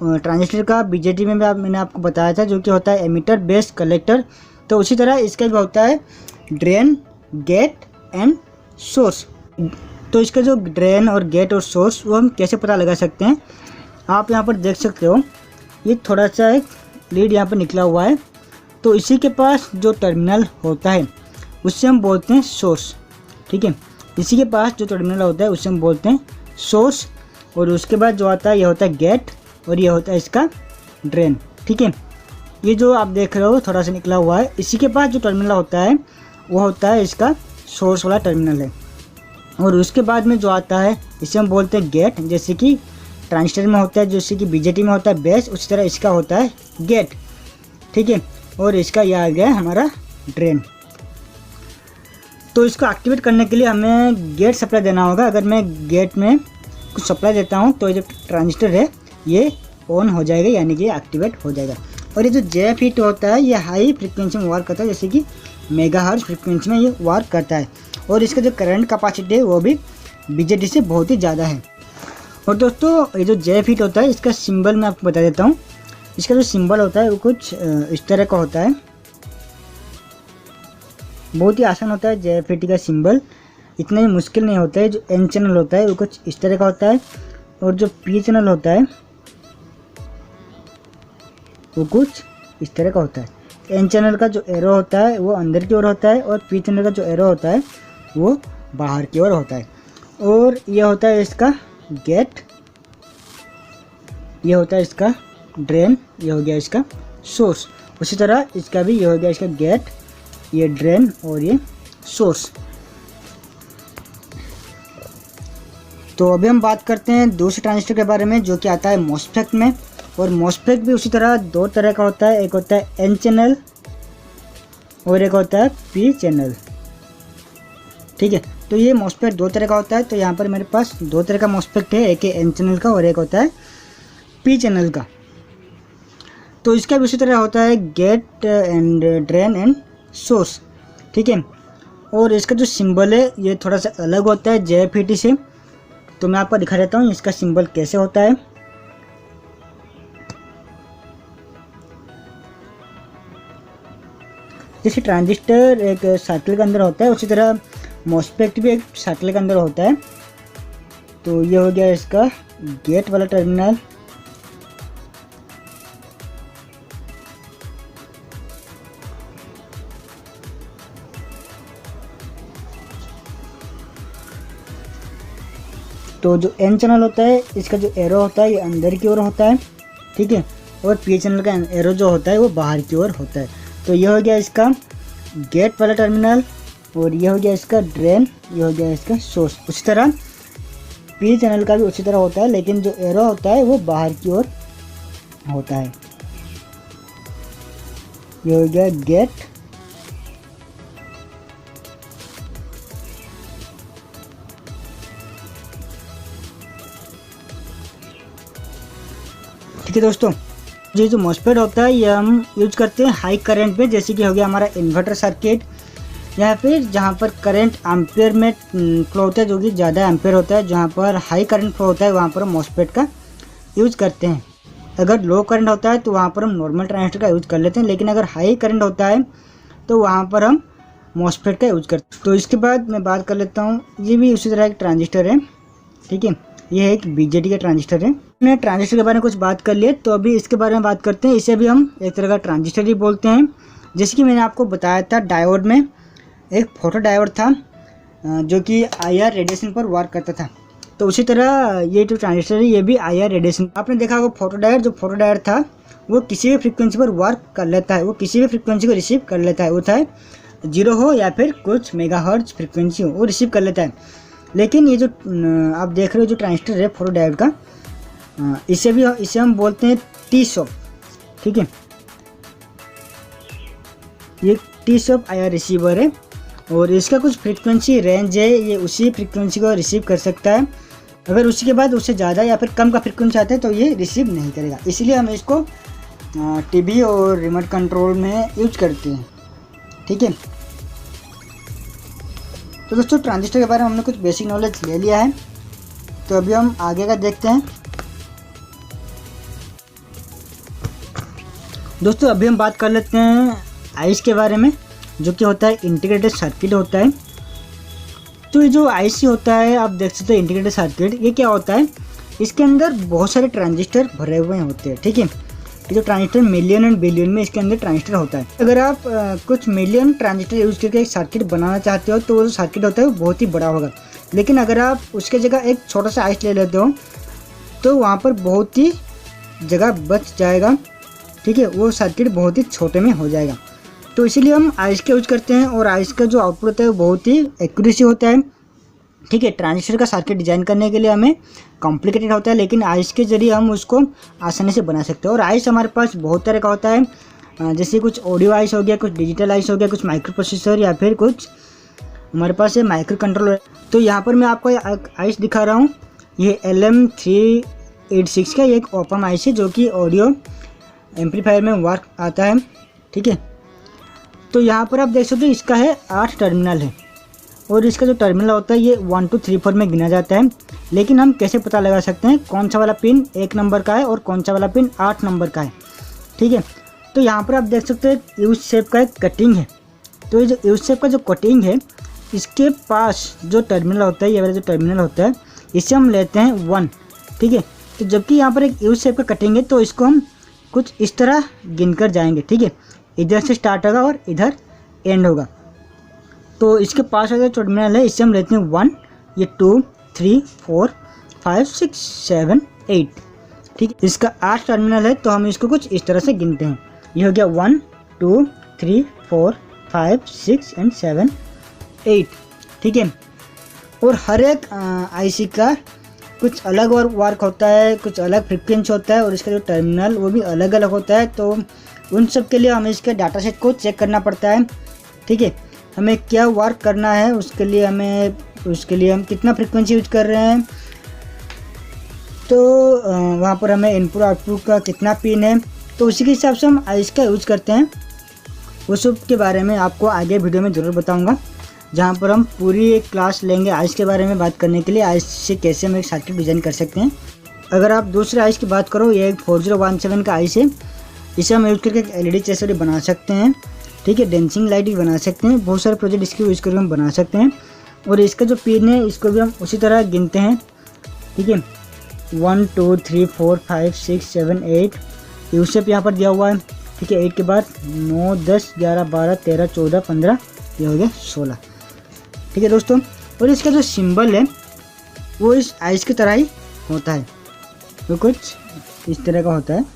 ट्रांजिस्टर का। BJT में भी मैंने आपको बताया था, जो कि होता है एमिटर, बेस, कलेक्टर। तो उसी तरह इसका भी होता है ड्रेन, गेट एंड सोर्स। तो इसका जो ड्रेन और गेट और सोर्स वो हम कैसे पता लगा सकते हैं, आप यहाँ पर देख सकते हो, ये थोड़ा सा एक लीड यहाँ पर निकला हुआ है। तो इसी के पास जो टर्मिनल होता है उससे हम बोलते हैं सोर्स। ठीक है, इसी के पास जो टर्मिनल होता है उससे हम बोलते हैं सोर्स, और उसके बाद जो आता है ये होता है गेट और ये होता है इसका ड्रेन। ठीक है, ये जो आप देख रहे हो थोड़ा सा निकला हुआ है, इसी के पास जो टर्मिनल होता है वो होता है इसका सोर्स वाला टर्मिनल है। और उसके बाद में जो आता है इसे हम बोलते हैं गेट। जैसे कि ट्रांजिस्टर में होता है, जैसे कि BJT में होता है बेस, उसी तरह इसका होता है गेट। ठीक है, और इसका यह आ गया हमारा ड्रेन। तो इसको एक्टिवेट करने के लिए हमें गेट सप्लाई देना होगा। अगर मैं गेट में कुछ सप्लाई देता हूँ तो ये जो ट्रांजिस्टर है ये ऑन हो जाएगा, यानी कि एक्टिवेट हो जाएगा। और ये जो JFET होता है ये हाई फ्रिक्वेंसी में वर्क करता है, जैसे कि मेगाहर्ट्ज फ्रिक्वेंसी में ये वर्क करता है, और इसका जो करंट कैपेसिटी है वो भी BJT से बहुत ही ज़्यादा है। और दोस्तों ये जो JFET होता है इसका सिंबल मैं आपको बता देता हूँ। इसका जो सिंबल होता है वो कुछ इस तरह का होता है, बहुत ही आसान होता है JFET का सिंबल, इतना ही मुश्किल नहीं होता है। जो N चैनल होता है वो कुछ इस तरह का होता है, और जो P चैनल होता है वो कुछ इस तरह का होता है। N चैनल का जो एरो होता है वो अंदर की ओर होता है, और P चैनल का जो एरो होता है वो बाहर की ओर होता है। और ये होता है इसका गेट, ये होता है इसका ड्रेन, ये हो गया इसका सोर्स। उसी तरह इसका भी ये हो गया इसका गेट, ये ड्रेन और ये सोर्स। तो अभी हम बात करते हैं दूसरे ट्रांजिस्टर के बारे में, जो कि आता है MOSFET में। और MOSFET भी उसी तरह 2 तरह का होता है, एक होता है N चैनल और एक होता है P चैनल। ठीक है, तो ये MOSFET 2 तरह का होता है। तो यहाँ पर मेरे पास 2 तरह का MOSFET है, एक है N चैनल का और एक होता है P चैनल का। तो इसका भी उसी तरह होता है gate and drain and source. ठीक है, और इसका जो सिंबल है ये थोड़ा सा अलग होता है JFET से। तो मैं आपको दिखा देता हूँ इसका सिंबल कैसे होता है। जैसे ट्रांजिस्टर एक सर्कल के अंदर होता है, उसी तरह MOSFET भी एक सर्कल के अंदर होता है। तो ये हो गया इसका गेट वाला टर्मिनल, तो जो N चैनल होता है इसका जो एरो होता है ये अंदर की ओर होता है। ठीक है, और P चैनल का एरो जो होता है वो बाहर की ओर होता है। तो ये हो गया इसका गेट वाला टर्मिनल, और ये हो गया इसका ड्रेन, ये हो गया इसका सोर्स। उसी तरह P चैनल का भी उसी तरह होता है, लेकिन जो एरो होता है वो बाहर की ओर होता है। ये हो गया गेट, ठीक है दोस्तों। ये जो MOSFET होता है ये हम यूज करते हैं हाई करंट में, जैसे कि हो गया हमारा इन्वर्टर सर्किट, या फिर जहाँ पर करंट एम्पेयर में फ्लो होता है, जो कि ज़्यादा एम्पेयर होता है, जहाँ पर हाई करंट फ्लो होता है वहाँ पर हम मॉसफेट का यूज़ करते हैं। अगर लो करंट होता है तो वहाँ पर हम नॉर्मल ट्रांजिस्टर का यूज़ कर लेते हैं, लेकिन अगर हाई करंट होता है तो वहाँ पर हम मॉसफेट का यूज़ करते हैं। तो इसके बाद मैं बात कर लेता हूँ, ये भी उसी तरह एक ट्रांजिस्टर है, ठीक है। ये एक बीजेटी का ट्रांजिस्टर है। हमने ट्रांजिस्टर के बारे में कुछ बात कर लिए, तो अभी इसके बारे में बात करते हैं। इसे भी हम एक तरह का ट्रांजिस्टर ही बोलते हैं। जैसे कि मैंने आपको बताया था, डायोड में एक फोटो डायोड था जो कि IR रेडिएशन पर वर्क करता था। तो उसी तरह ये जो ट्रांजिस्टर है ये भी IR रेडिएशन, आपने देखा होगा फोटो डायोड, जो फोटो डायोड था वो किसी भी फ्रीक्वेंसी पर वर्क कर लेता है, वो किसी भी फ्रीक्वेंसी को रिसीव कर लेता है, वो चाहे 0 हो या फिर कुछ मेगाहर्ट्ज फ्रीक्वेंसी हो, वो रिसीव कर लेता है। लेकिन ये जो आप देख रहे हो जो ट्रांजिस्टर है फोटो डायोड का, इसे हम बोलते हैं T-SOP, ठीक है। ये T-SOP IR रिसीवर है और इसका कुछ फ्रीक्वेंसी रेंज है, ये उसी फ्रीक्वेंसी को रिसीव कर सकता है। अगर उसके बाद उससे ज़्यादा या फिर कम का फ्रीक्वेंसी आता है तो ये रिसीव नहीं करेगा। इसलिए हम इसको टीवी और रिमोट कंट्रोल में यूज करते हैं, ठीक है। तो दोस्तों ट्रांजिस्टर के बारे में हमने कुछ बेसिक नॉलेज ले लिया है, तो अभी हम आगे का देखते हैं। दोस्तों अभी हम बात कर लेते हैं आईसी के बारे में, जो कि होता है इंटीग्रेटेड सर्किट होता है। तो ये जो आईसी होता है, आप देख सकते हैं इंटीग्रेटेड सर्किट, ये क्या होता है, इसके अंदर बहुत सारे ट्रांजिस्टर भरे हुए होते हैं, ठीक है। ये जो ट्रांजिस्टर मिलियन एंड बिलियन में इसके अंदर ट्रांजिस्टर होता है। अगर आप कुछ मिलियन ट्रांजिस्टर यूज करके एक सर्किट बनाना चाहते हो तो वो जो सर्किट होता है वो बहुत ही बड़ा होगा। लेकिन अगर आप उसके जगह एक छोटा सा आइस ले लेते हो तो वहाँ पर बहुत ही जगह बच जाएगा, ठीक है, वो सर्किट बहुत ही छोटे में हो जाएगा। तो इसीलिए हम आइस का यूज करते हैं और आइस का जो आउटपुट होता है वो बहुत ही एक्यूरेसी होता है, ठीक है। ट्रांजिस्टर का सर्किट डिजाइन करने के लिए हमें कॉम्प्लिकेटेड होता है, लेकिन आइस के जरिए हम उसको आसानी से बना सकते हैं। और आइस हमारे पास बहुत तरह का होता है, जैसे कुछ ऑडियो आइस हो गया, कुछ डिजिटल आइस हो गया, कुछ माइक्रो प्रोसेसर, या फिर कुछ हमारे पास है माइक्रो कंट्रोलर। तो यहाँ पर मैं आपको आइस दिखा रहा हूँ, ये LM386 का एक ओपन आइस है जो कि ऑडियो एम्पलीफायर में वर्क आता है, ठीक है। तो यहाँ पर आप देख सकते हो इसका है 8 टर्मिनल है और इसका जो टर्मिनल होता है ये 1 2 3 4 में गिना जाता है। लेकिन हम कैसे पता लगा सकते हैं कौन सा वाला पिन 1 नंबर का है और कौन सा वाला पिन 8 नंबर का है, ठीक है। तो यहाँ पर आप देख सकते हो यू शेप का एक कटिंग है। तो ये जो यू शेप का जो कटिंग है, इसके पास जो टर्मिनल होता है, ये वाला जो टर्मिनल होता है, इसे हम लेते हैं 1, ठीक है। तो जबकि यहाँ पर एक यू शेप का कटिंग है तो इसको हम कुछ इस तरह गिनकर जाएंगे, ठीक है। इधर से स्टार्ट होगा और इधर एंड होगा। तो इसके पास जो टर्मिनल है इसे हम लेते हैं 1, ये 2 3 4 5 6 7 8, ठीक है। इसका 8 टर्मिनल है तो हम इसको कुछ इस तरह से गिनते हैं। ये हो गया 1 2 3 4 5 6 एंड 7 8, ठीक है। और हर एक आईसी का कुछ अलग और वर्क होता है, कुछ अलग फ्रिक्वेंसी होता है और इसका जो टर्मिनल वो भी अलग अलग होता है। तो उन सब के लिए हमें इसके डाटा सेट को चेक करना पड़ता है, ठीक है। हमें क्या वर्क करना है उसके लिए हम कितना फ्रिक्वेंसी यूज कर रहे हैं, तो वहाँ पर हमें इनपुट आउटपुट का कितना पिन है, तो उसी के हिसाब से हम आइस का यूज करते हैं। उस सब के बारे में आपको आगे वीडियो में ज़रूर बताऊँगा, जहाँ पर हम पूरी एक क्लास लेंगे आइस के बारे में बात करने के लिए, आइस से कैसे हम एक सर्किट डिज़ाइन कर सकते हैं। अगर आप दूसरे आइस की बात करो, ये एक 4017 का आइस है, इसे हम यूज करके LED चेसरी बना सकते हैं, ठीक है। डेंसिंग लाइट भी बना सकते हैं, बहुत सारे प्रोजेक्ट इसके यूज़ करके हम बना सकते हैं। और इसका जो पिन है इसको भी हम उसी तरह गिनते हैं, ठीक है। 1 2 3 4 5 6 7 8 यू शेप यहाँ पर दिया हुआ है, ठीक है। 8 के बाद 9 10 11 12 13 14 15, ये हो गया 16, ठीक है दोस्तों। और इसका जो सिंबल है वो इस आइस की तरह ही होता है, तो कुछ इस तरह का होता है।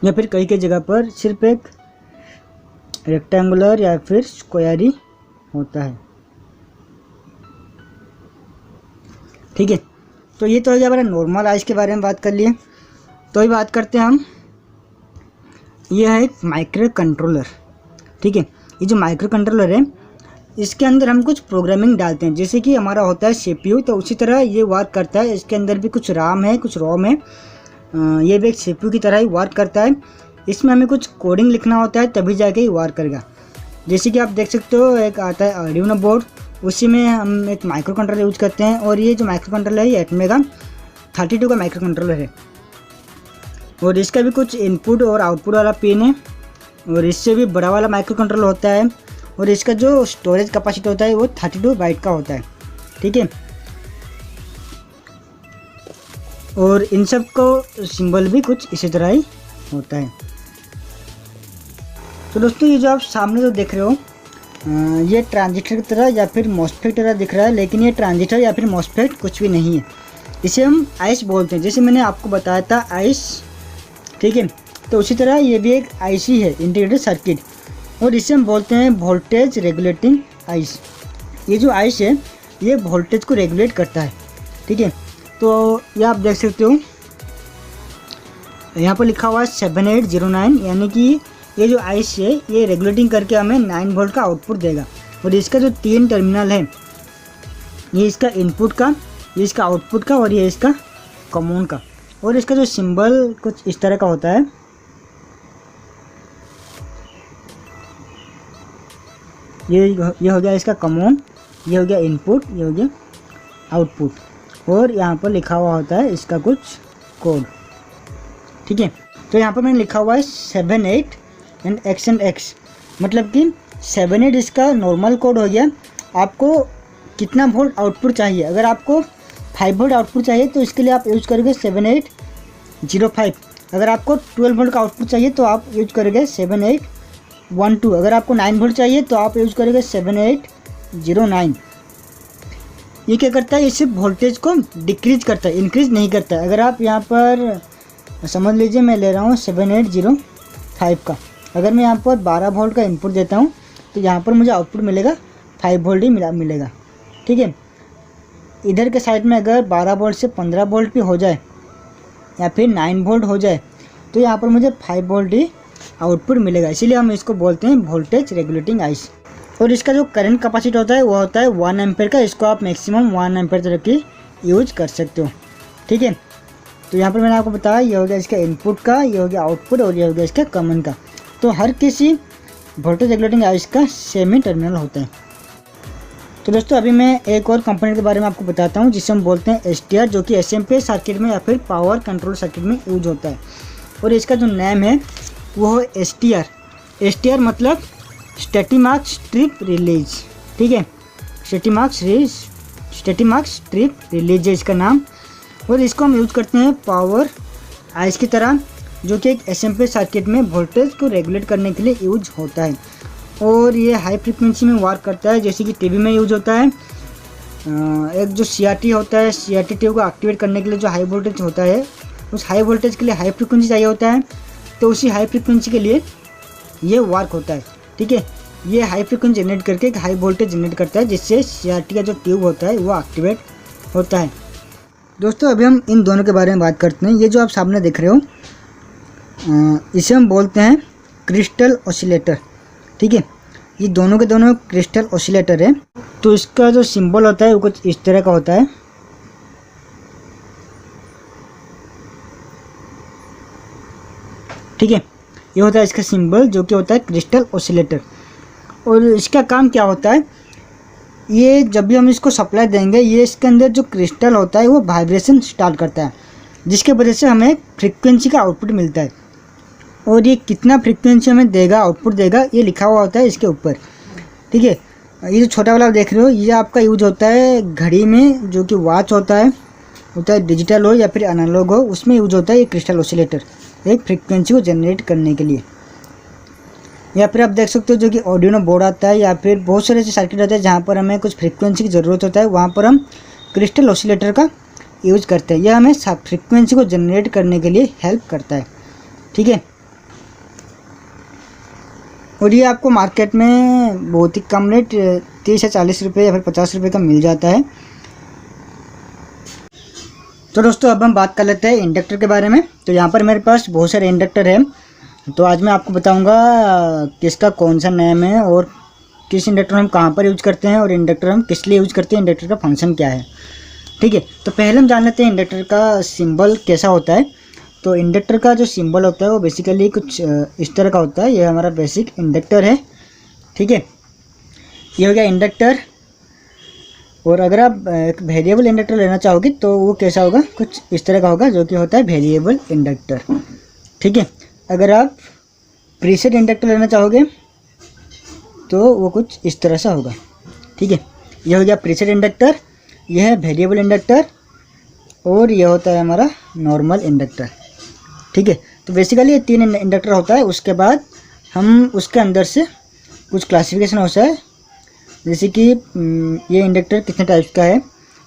या फिर कई कई जगह पर सिर्फ एक रेक्टेंगुलर या फिर स्क्वायर ही होता है, ठीक है। तो ये तो हमारा नॉर्मल आइस के बारे में बात कर लिए। तो ये बात करते हैं हम, ये है एक माइक्रो कंट्रोलर, ठीक है। ये जो माइक्रो कंट्रोलर है इसके अंदर हम कुछ प्रोग्रामिंग डालते हैं, जैसे कि हमारा होता है CPU, तो उसी तरह ये वर्क करता है। इसके अंदर भी कुछ RAM है, कुछ ROM है, ये भी एक CPU की तरह ही वर्क करता है। इसमें हमें कुछ कोडिंग लिखना होता है तभी जाके ही वर्क करेगा। जैसे कि आप देख सकते हो एक आता है आर्डिनो बोर्ड, उसी में हम एक माइक्रो कंट्रोलर यूज करते हैं, और ये जो माइक्रो कंट्रोलर है ये एटमेगा 32 का माइक्रो कंट्रोलर है, और इसका भी कुछ इनपुट और आउटपुट वाला पिन है, और इससे भी बड़ा वाला माइक्रो कंट्रोलर होता है, और इसका जो स्टोरेज कैपेसिटी होता है वो 32 बाइट का होता है। ठीक है, और इन सब को सिंबल भी कुछ इसी तरह ही होता है। तो दोस्तों ये जो आप सामने जो देख रहे हो ये ट्रांजिस्टर की तरह या फिर मॉसफेट की तरह दिख रहा है, लेकिन ये ट्रांजिस्टर या फिर मॉसफेट कुछ भी नहीं है। इसे हम आइस बोलते हैं, जैसे मैंने आपको बताया था आइस। ठीक है, तो उसी तरह ये भी एक आईसी है, इंटीग्रेटेड सर्किट, और इसे हम बोलते हैं वोल्टेज रेगुलेटिंग आइस। ये जो आइस है ये वोल्टेज को रेगुलेट करता है। ठीक है, तो ये आप देख सकते हो यहाँ पर लिखा हुआ है 7809, यानी कि ये जो आइस है ये रेगुलेटिंग करके हमें 9 वोल्ट का आउटपुट देगा। और इसका जो 3 टर्मिनल है, ये इसका इनपुट का, ये इसका आउटपुट का, और ये इसका कॉमन का, और इसका जो सिंबल कुछ इस तरह का होता है। ये हो गया इसका कॉमन, ये हो गया इनपुट, ये हो गया आउटपुट, और यहाँ पर लिखा हुआ होता है इसका कुछ कोड। ठीक है, तो यहाँ पर मैंने लिखा हुआ है 78 एंड X एंड X, मतलब कि 78 इसका नॉर्मल कोड हो गया। आपको कितना वोल्ट आउटपुट चाहिए, अगर आपको 5 वोल्ट आउटपुट चाहिए तो इसके लिए आप यूज करोगे 7805। अगर आपको 12 वोल्ट का आउटपुट चाहिए तो आप यूज करोगे 7812। अगर आपको 9 वोल्ट चाहिए तो आप यूज करोगे 7809। ये क्या करता है, इससे वोल्टेज को डिक्रीज करता है, इंक्रीज नहीं करता है। अगर आप यहाँ पर समझ लीजिए मैं ले रहा हूँ 7805 का, अगर मैं यहाँ पर 12 वोल्ट का इनपुट देता हूँ तो यहाँ पर मुझे आउटपुट मिलेगा 5 वोल्ट ही मिलेगा। ठीक है, इधर के साइड में अगर 12 वोल्ट से 15 वोल्ट भी हो जाए या फिर 9 वोल्ट हो जाए तो यहाँ पर मुझे 5 वोल्ट ही आउटपुट मिलेगा, इसीलिए हम इसको बोलते हैं वोल्टेज रेगुलेटिंग आइस। और इसका जो करंट कैपेसिटी होता है वो होता है 1 एम्पेयर का, इसको आप मैक्सिमम 1 एम्पेयर तक की यूज कर सकते हो। ठीक है, तो यहाँ पर मैंने आपको बताया ये हो गया इसका इनपुट का, ये हो गया आउटपुट, और ये हो गया इसका कॉमन का। तो हर किसी वोल्टेज रेगुलेटिंग आइस का सेम ही टर्मिनल होता है। तो दोस्तों अभी मैं एक और कंपोनेंट के बारे में आपको बताता हूँ जिसे हम बोलते हैं STR, जो कि SMP सर्किट में या फिर पावर कंट्रोल सर्किट में यूज होता है। और इसका जो नेम है वो है STR। STR मतलब स्टैटिक स्ट्रिप रिलीज। ठीक है, स्टैटिक स्ट्रिप रिलीज है इसका नाम, और इसको हम यूज करते हैं पावर आइस की तरह, जो कि एक SMP सर्किट में वोल्टेज को रेगुलेट करने के लिए यूज होता है। और ये हाई फ्रीक्वेंसी में वर्क करता है, जैसे कि टीवी में यूज होता है। एक जो CRT होता है, CRT ट्यूब को एक्टिवेट करने के लिए जो हाई वोल्टेज होता है, उस हाई वोल्टेज के लिए हाई फ्रीक्वेंसी चाहिए होता है, तो उसी हाई फ्रीक्वेंसी के लिए ये वर्क होता है। ठीक है, ये हाई फ्रीक्वेंसी जनरेट करके एक हाई वोल्टेज जनरेट करता है, जिससे CRT का जो ट्यूब होता है वो एक्टिवेट होता है। दोस्तों अभी हम इन दोनों के बारे में बात करते हैं। ये जो आप सामने देख रहे हो इसे हम बोलते हैं क्रिस्टल ऑसिलेटर। ठीक है, ये दोनों के दोनों क्रिस्टल ऑसिलेटर है। तो इसका जो सिंबल होता है वो कुछ इस तरह का होता है। ठीक है, ये होता है इसका सिंबल, जो कि होता है क्रिस्टल ऑसिलेटर। और इसका काम क्या होता है, ये जब भी हम इसको सप्लाई देंगे, ये इसके अंदर जो क्रिस्टल होता है वो वाइब्रेशन स्टार्ट करता है, जिसके वजह से हमें फ्रीक्वेंसी का आउटपुट मिलता है। और ये कितना फ्रीक्वेंसी हमें देगा, आउटपुट देगा, ये लिखा हुआ होता है इसके ऊपर। ठीक है, ये जो छोटा वाला देख रहे हो ये आपका यूज होता है घड़ी में, जो कि वॉच होता है डिजिटल हो या फिर एनालॉग हो, उसमें यूज होता है ये क्रिस्टल ऑसिलेटर, एक फ्रीक्वेंसी को जनरेट करने के लिए। या फिर आप देख सकते हो जो कि ऑर्डिनो बोर्ड आता है, या फिर बहुत सारे ऐसे सर्किट होते हैं जहाँ पर हमें कुछ फ्रीक्वेंसी की ज़रूरत होता है, वहाँ पर हम क्रिस्टल ऑसिलेटर का यूज करते हैं। यह हमें फ्रीक्वेंसी को जनरेट करने के लिए हेल्प करता है। ठीक है, और ये आपको मार्केट में बहुत ही कम रेट 30 या 40 रुपये या फिर 50 रुपये का मिल जाता है। तो दोस्तों अब हम बात कर लेते हैं इंडक्टर के बारे में। तो यहाँ पर मेरे पास बहुत सारे इंडक्टर हैं, तो आज मैं आपको बताऊंगा किसका कौन सा नेम है और किस इंडक्टर हम कहाँ पर यूज करते हैं और इंडक्टर हम किस लिए यूज करते हैं, इंडक्टर का फंक्शन क्या है। ठीक है, तो पहले हम जान लेते हैं इंडक्टर का सिंबल कैसा होता है। तो इंडक्टर का जो सिंबल होता है वो बेसिकली कुछ इस तरह का होता है। ये हमारा बेसिक इंडक्टर है। ठीक है, ये हो गया इंडक्टर। और अगर आप एक वेरिएबल इंडक्टर लेना चाहोगे तो वो कैसा होगा, कुछ इस तरह का होगा, जो कि होता है वेरिएबल इंडक्टर। ठीक है, अगर आप प्रीसेट इंडक्टर लेना चाहोगे तो वो कुछ इस तरह से होगा। ठीक है, ये हो गया प्रीसेट इंडक्टर, यह है वेरिएबल इंडक्टर, और यह होता है हमारा नॉर्मल इंडक्टर। ठीक है, तो बेसिकली ये 3 इंडक्टर होता है। उसके बाद हम उसके अंदर से कुछ क्लासिफिकेशन होता है, जैसे कि ये इंडक्टर कितने टाइप्स का है,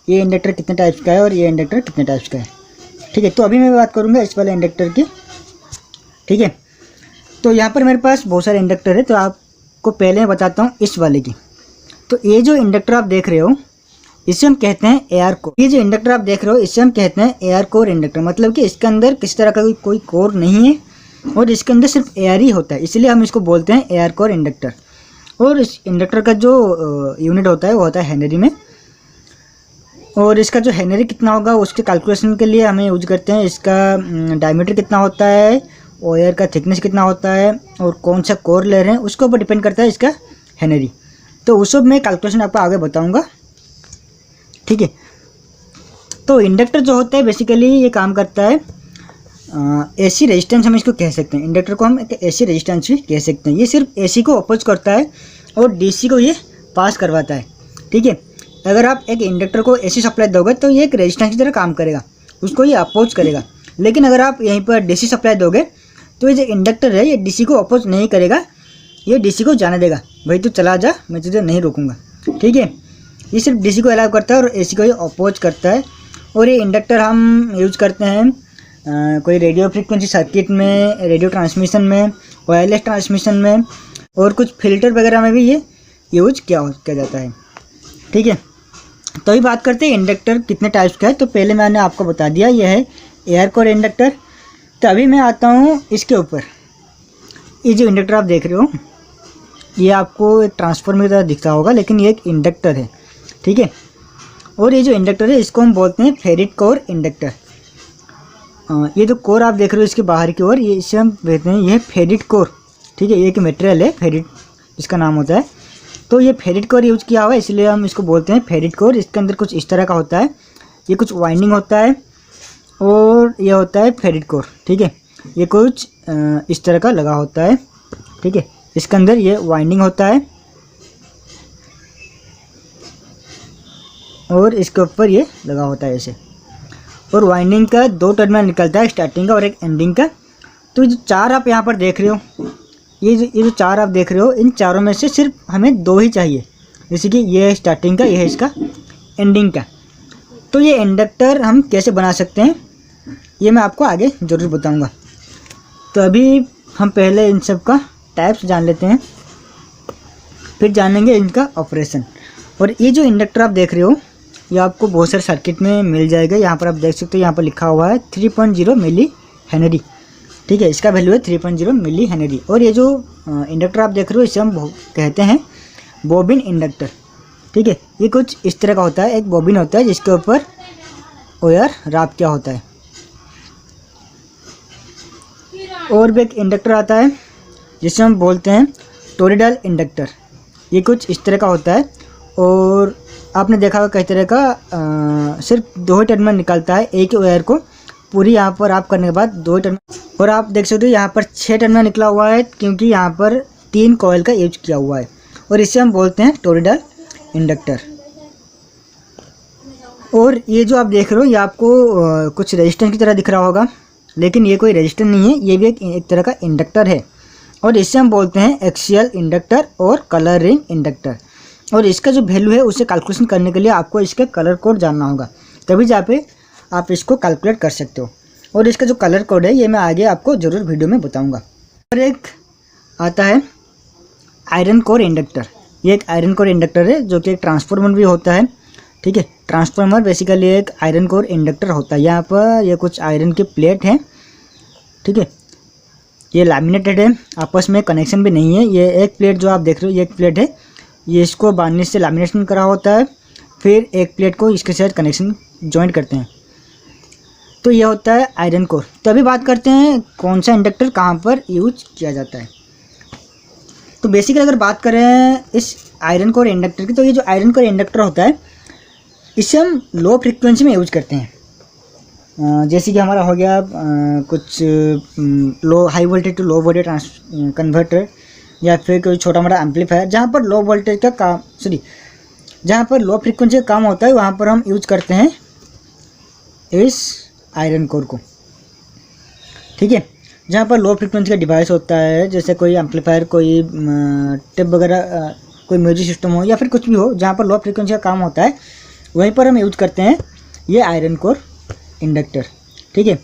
ये इंडक्टर कितने टाइप्स का है, और ये इंडक्टर कितने टाइप्स का है। ठीक है, तो अभी मैं बात करूँगा इस वाले इंडक्टर की। ठीक है, तो यहाँ पर मेरे पास बहुत सारे इंडक्टर है, तो आपको पहले मैं बताता हूँ इस वाले की। तो ये जो इंडक्टर आप देख रहे हो इसे हम कहते हैं एआर कोर। ये जो इंडक्टर आप देख रहे हो इसे हम कहते हैं एआर कोर इंडक्टर, मतलब कि इसके अंदर किसी तरह का कोई कोर नहीं है और इसके अंदर सिर्फ एआर ही होता है, इसलिए हम इसको बोलते हैं एआर कोर इंडक्टर। और इस इंडक्टर का जो यूनिट होता है वो होता है हेनरी में, और इसका जो हेनरी कितना होगा उसके कैलकुलेशन के लिए हमें यूज करते हैं इसका डायमीटर कितना होता है, वायर का थिकनेस कितना होता है, और कौन सा कोर ले रहे हैं उसके ऊपर डिपेंड करता है इसका हेनरी। तो उस सब मैं कैलकुलेशन आपको आगे बताऊंगा। ठीक है, तो इंडक्टर जो होता है बेसिकली ये काम करता है एसी रेजिस्टेंस, हम इसको कह सकते हैं। इंडक्टर को हम एक एसी रेजिस्टेंस भी कह सकते हैं। ये सिर्फ एसी को अपोज करता है और डीसी को ये पास करवाता है। ठीक है, अगर आप एक इंडक्टर को एसी सप्लाई दोगे तो ये एक रेजिस्टेंस की तरह काम करेगा, उसको ये अपोज करेगा। लेकिन अगर आप यहीं पर डीसी सप्लाई दोगे तो ये जो इंडक्टर है ये डीसी को अपोज नहीं करेगा, ये डीसी को जाने देगा, भाई तू चला जा, मैं तुझे नहीं रोकूंगा। ठीक है, ये सिर्फ डीसी को अलाउ करता है और एसी को ये अपोज करता है। और ये इंडक्टर हम यूज करते हैं कोई रेडियो फ्रीक्वेंसी सर्किट में, रेडियो ट्रांसमिशन में, वायरलेस ट्रांसमिशन में, और कुछ फिल्टर वगैरह में भी ये यूज किया जाता है। ठीक है, तो अभी बात करते हैं इंडक्टर कितने टाइप्स का है। तो पहले मैंने आपको बता दिया यह है एआर कोर इंडक्टर। तो अभी मैं आता हूँ इसके ऊपर। ये जो इंडक्टर आप देख रहे हो ये आपको एक ट्रांसफार्मर की तरह दिखता होगा, लेकिन ये एक इंडक्टर है। ठीक है, और ये जो इंडक्टर है इसको हम बोलते हैं फेरिट कोर इंडक्टर। ये जो कोर आप देख रहे हो इसके बाहर की ओर, ये इसे हम कहते हैं ये फेरिट कोर। ठीक है, ये एक मटेरियल है फेरिट, इसका नाम होता है। तो ये फेरिट कोर यूज किया हुआ है इसलिए हम इसको बोलते हैं फेरिट कोर। इसके अंदर कुछ इस तरह का होता है, ये कुछ वाइंडिंग होता है और ये होता है फेरिट कोर। ठीक है, ये कुछ इस तरह का लगा होता है। ठीक है, इसके अंदर ये वाइंडिंग होता है और इसके ऊपर ये लगा होता है ऐसे, और वाइंडिंग का 2 टर्मिनल निकलता है, स्टार्टिंग का और एक एंडिंग का। तो जो 4 आप यहाँ पर देख रहे हो, ये जो 4 आप देख रहे हो, इन चारों में से सिर्फ हमें 2 ही चाहिए, जैसे कि ये है स्टार्टिंग का, ये है इसका एंडिंग का। तो ये इंडक्टर हम कैसे बना सकते हैं ये मैं आपको आगे ज़रूर बताऊंगा। तो अभी हम पहले इन सब का टाइप्स जान लेते हैं, फिर जानेंगे इनका ऑपरेशन। और ये जो इंडक्टर आप देख रहे हो ये आपको बहुत सारे सर्किट में मिल जाएगा। यहाँ पर आप देख सकते हो, यहाँ पर लिखा हुआ है 3.0 मिली हेनरी। ठीक है, इसका वैल्यू है 3.0 मिली हेनरी। और ये जो इंडक्टर आप देख रहे हो इसे हम कहते हैं बॉबिन इंडक्टर। ठीक है, ये कुछ इस तरह का होता है, एक बॉबिन होता है जिसके ऊपर वायर रैप किया होता है। और भी एक इंडक्टर आता है जिसे हम बोलते हैं टोरिडल इंडक्टर। ये कुछ इस तरह का होता है और आपने देखा होगा कई तरह का सिर्फ 2 ही टर्मिनल निकलता है एक ही वायर को पूरी यहाँ पर आप करने के बाद 2 टर्मिनल। और आप देख सकते हो यहाँ पर 6 टर्मिनल निकला हुआ है क्योंकि यहाँ पर 3 कॉइल का यूज किया हुआ है, और इसे हम बोलते हैं टोरिडल इंडक्टर। और ये जो आप देख रहे हो ये आपको कुछ रेजिस्टेंस की तरह दिख रहा होगा, लेकिन ये कोई रेजिस्टेंस नहीं है, ये भी एक तरह का इंडक्टर है। और इसे हम बोलते हैं एक्सियल इंडक्टर और कलर रिंग इंडक्टर। और इसका जो वैल्यू है उसे कैलकुलेशन करने के लिए आपको इसके कलर कोड जानना होगा, तभी जहाँ पे आप इसको कैलकुलेट कर सकते हो। और इसका जो कलर कोड है ये मैं आगे आपको ज़रूर वीडियो में बताऊंगा। और एक आता है आयरन कोर इंडक्टर। ये एक आयरन कोर इंडक्टर है जो कि एक ट्रांसफार्मर भी होता है। ठीक है, ट्रांसफार्मर बेसिकली एक आयरन कोर इंडक्टर होता है। यहाँ पर ये कुछ आयरन की प्लेट हैं। ठीक है, ये लैमिनेटेड है, आपस में कनेक्शन भी नहीं है। ये एक प्लेट जो आप देख रहे हो ये एक प्लेट है, ये इसको बार्निश से लैमिनेशन करा होता है, फिर एक प्लेट को इसके साथ कनेक्शन जॉइंट करते हैं। तो ये होता है आयरन कोर। तो अभी बात करते हैं कौन सा इंडक्टर कहाँ पर यूज किया जाता है। तो बेसिकली अगर बात करें इस आयरन कोर इंडक्टर की, तो ये जो आयरन कोर इंडक्टर होता है इसे हम लो फ्रिक्वेंसी में यूज करते हैं। जैसे कि हमारा हो गया कुछ लो high voltage to low voltage converter, या फिर कोई छोटा मोटा एम्पलीफायर जहाँ पर लो वोल्टेज का काम जहाँ पर लो फ्रिक्वेंसी का काम होता है, वहाँ पर हम यूज करते हैं इस आयरन कोर को। ठीक है, जहाँ पर लो फ्रिक्वेंसी का डिवाइस होता है, जैसे कोई एम्पलीफायर, कोई टेप वगैरह, कोई म्यूजिक सिस्टम हो या फिर कुछ भी हो, जहाँ पर लो फ्रिक्वेंसी का काम होता है वहीं पर हम यूज करते हैं ये आयरन कोर इंडक्टर। ठीक है,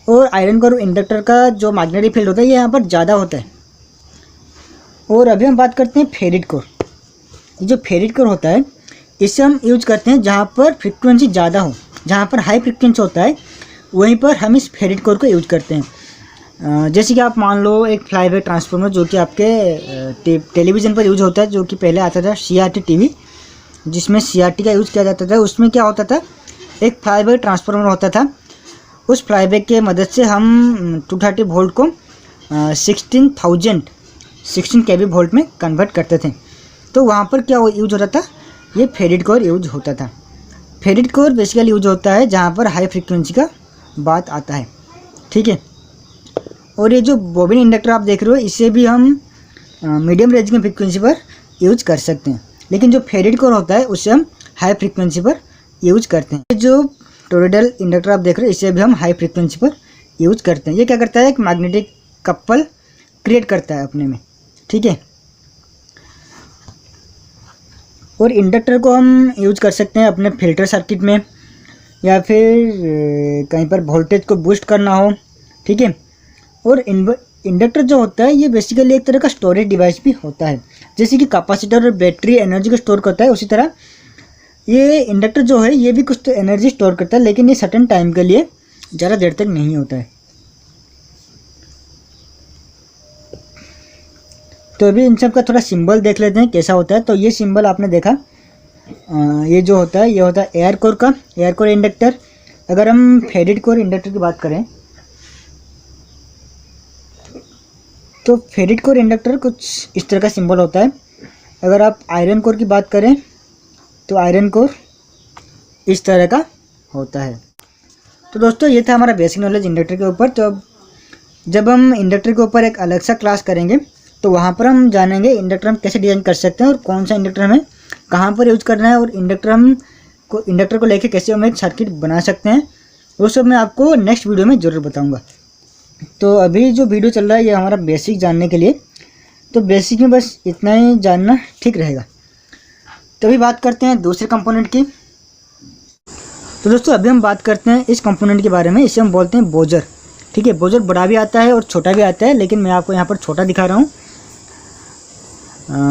और आयरन कोर इंडक्टर का जो मैग्नेटिक फील्ड होता है ये यहाँ पर ज़्यादा होता है। और अभी हम बात करते हैं फेरिड कोर। जो फेरिड कोर होता है इसे हम यूज करते हैं जहाँ पर फ्रिक्वेंसी ज़्यादा हो, जहाँ पर हाई फ्रिक्वेंसी होता है वहीं पर हम इस फेरिड कोर को यूज करते हैं। जैसे कि आप मान लो एक फ्लाईवे ट्रांसफार्मर जो कि आपके टेलीविज़न पर यूज होता है, जो कि पहले आता था CRT टीवी, जिसमें CRT का यूज़ किया जाता था। उसमें क्या होता था, एक फ्लाईवे ट्रांसफार्मर होता था, उस फ्लाईवे के मदद से हम 230 वोल्ट को 16 kV वोल्ट में कन्वर्ट करते थे। तो वहाँ पर क्या यूज होता था, ये फेरिड कोर यूज होता था। फेरिड कोर बेसिकली यूज होता है जहाँ पर हाई फ्रिक्वेंसी का बात आता है। ठीक है, और ये जो बॉबिन इंडक्टर आप देख रहे हो इसे भी हम मीडियम रेंज की फ्रिक्वेंसी पर यूज कर सकते हैं, लेकिन जो फेरिड कोर होता है उसे हम हाई फ्रिक्वेंसी पर यूज करते हैं। जो टोरॉइडल इंडक्टर आप देख रहे हो इसे भी हम हाई फ्रिक्वेंसी पर यूज करते हैं। ये क्या करता है, एक मैग्नेटिक कपल क्रिएट करता है अपने में। ठीक है, और इंडक्टर को हम यूज कर सकते हैं अपने फिल्टर सर्किट में, या फिर कहीं पर वोल्टेज को बूस्ट करना हो। ठीक है, और इंडक्टर जो होता है ये बेसिकली एक तरह का स्टोरेज डिवाइस भी होता है। जैसे कि कैपेसिटर और बैटरी एनर्जी को स्टोर करता है, उसी तरह ये इंडक्टर जो है ये भी कुछ तो एनर्जी स्टोर करता है, लेकिन ये सर्टेन टाइम के लिए, ज़्यादा देर तक नहीं होता है। तो अभी इन सब का थोड़ा सिंबल देख लेते हैं कैसा होता है। तो ये सिंबल आपने देखा, ये जो होता है ये होता है एयर कोर का, एयर कोर इंडक्टर। अगर हम फेरिड कोर इंडक्टर की बात करें तो फेरिड कोर इंडक्टर कुछ इस तरह का सिंबल होता है। अगर आप आयरन कोर की बात करें तो आयरन कोर इस तरह का होता है। तो दोस्तों ये था हमारा बेसिक नॉलेज इंडक्टर के ऊपर। तो जब हम इंडक्टर के ऊपर एक अलग सा क्लास करेंगे तो वहाँ पर हम जानेंगे इंडक्टर हम कैसे डिज़ाइन कर सकते हैं और कौन सा इंडक्टर हमें कहाँ पर यूज़ करना है, और इंडक्टर को लेके कैसे हम एक सर्किट बना सकते हैं, वो सब मैं आपको नेक्स्ट वीडियो में ज़रूर बताऊँगा। तो अभी जो वीडियो चल रहा है ये हमारा बेसिक जानने के लिए, तो बेसिक में बस इतना ही जानना ठीक रहेगा। तो अभी बात करते हैं दूसरे कंपोनेंट की। तो दोस्तों अभी हम बात करते हैं इस कंपोनेंट के बारे में, इसे हम बोलते हैं बोजर। ठीक है, बोजर बड़ा भी आता है और छोटा भी आता है, लेकिन मैं आपको यहाँ पर छोटा दिखा रहा हूँ।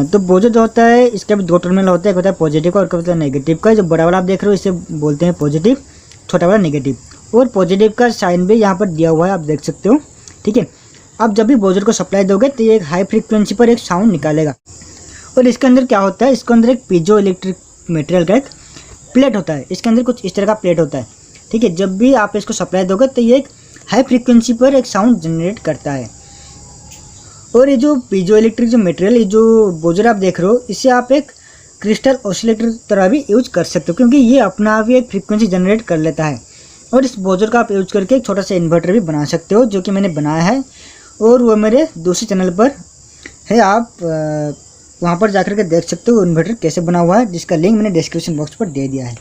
तो बोजर जो होता है इसका भी दो टर्मिनल होता है, एक होता है पॉजिटिव का और एक होता है नेगेटिव का। जो बड़ा वाला आप देख रहे हो इसे बोलते हैं पॉजिटिव, छोटा वाला नेगेटिव। और पॉजिटिव का साइन भी यहाँ पर दिया हुआ है, आप देख सकते हो। ठीक है, आप जब भी बोजर को सप्लाई दोगे तो ये एक हाई फ्रीक्वेंसी पर एक साउंड निकालेगा। और इसके अंदर क्या होता है, इसके अंदर एक पीजो इलेक्ट्रिक मटेरियल का एक प्लेट होता है, इसके अंदर कुछ इस तरह का प्लेट होता है। ठीक है, जब भी आप इसको सप्लाई दोगे तो ये एक हाई फ्रीक्वेंसी पर एक साउंड जनरेट करता है। और ये जो पीजो इलेक्ट्रिक जो मटेरियल, ये जो बोजर आप देख रहे हो, इसे आप एक क्रिस्टल ऑसिलेटर तरह भी यूज कर सकते हो, क्योंकि ये अपना आप ही एक फ्रीक्वेंसी जनरेट कर लेता है। और इस बोजर का आप यूज करके एक छोटा सा इन्वर्टर भी बना सकते हो, जो कि मैंने बनाया है और वो मेरे दूसरे चैनल पर है। आप वहाँ पर जाकर के देख सकते हो इन्वर्टर कैसे बना हुआ है, जिसका लिंक मैंने डिस्क्रिप्शन बॉक्स पर दे दिया है।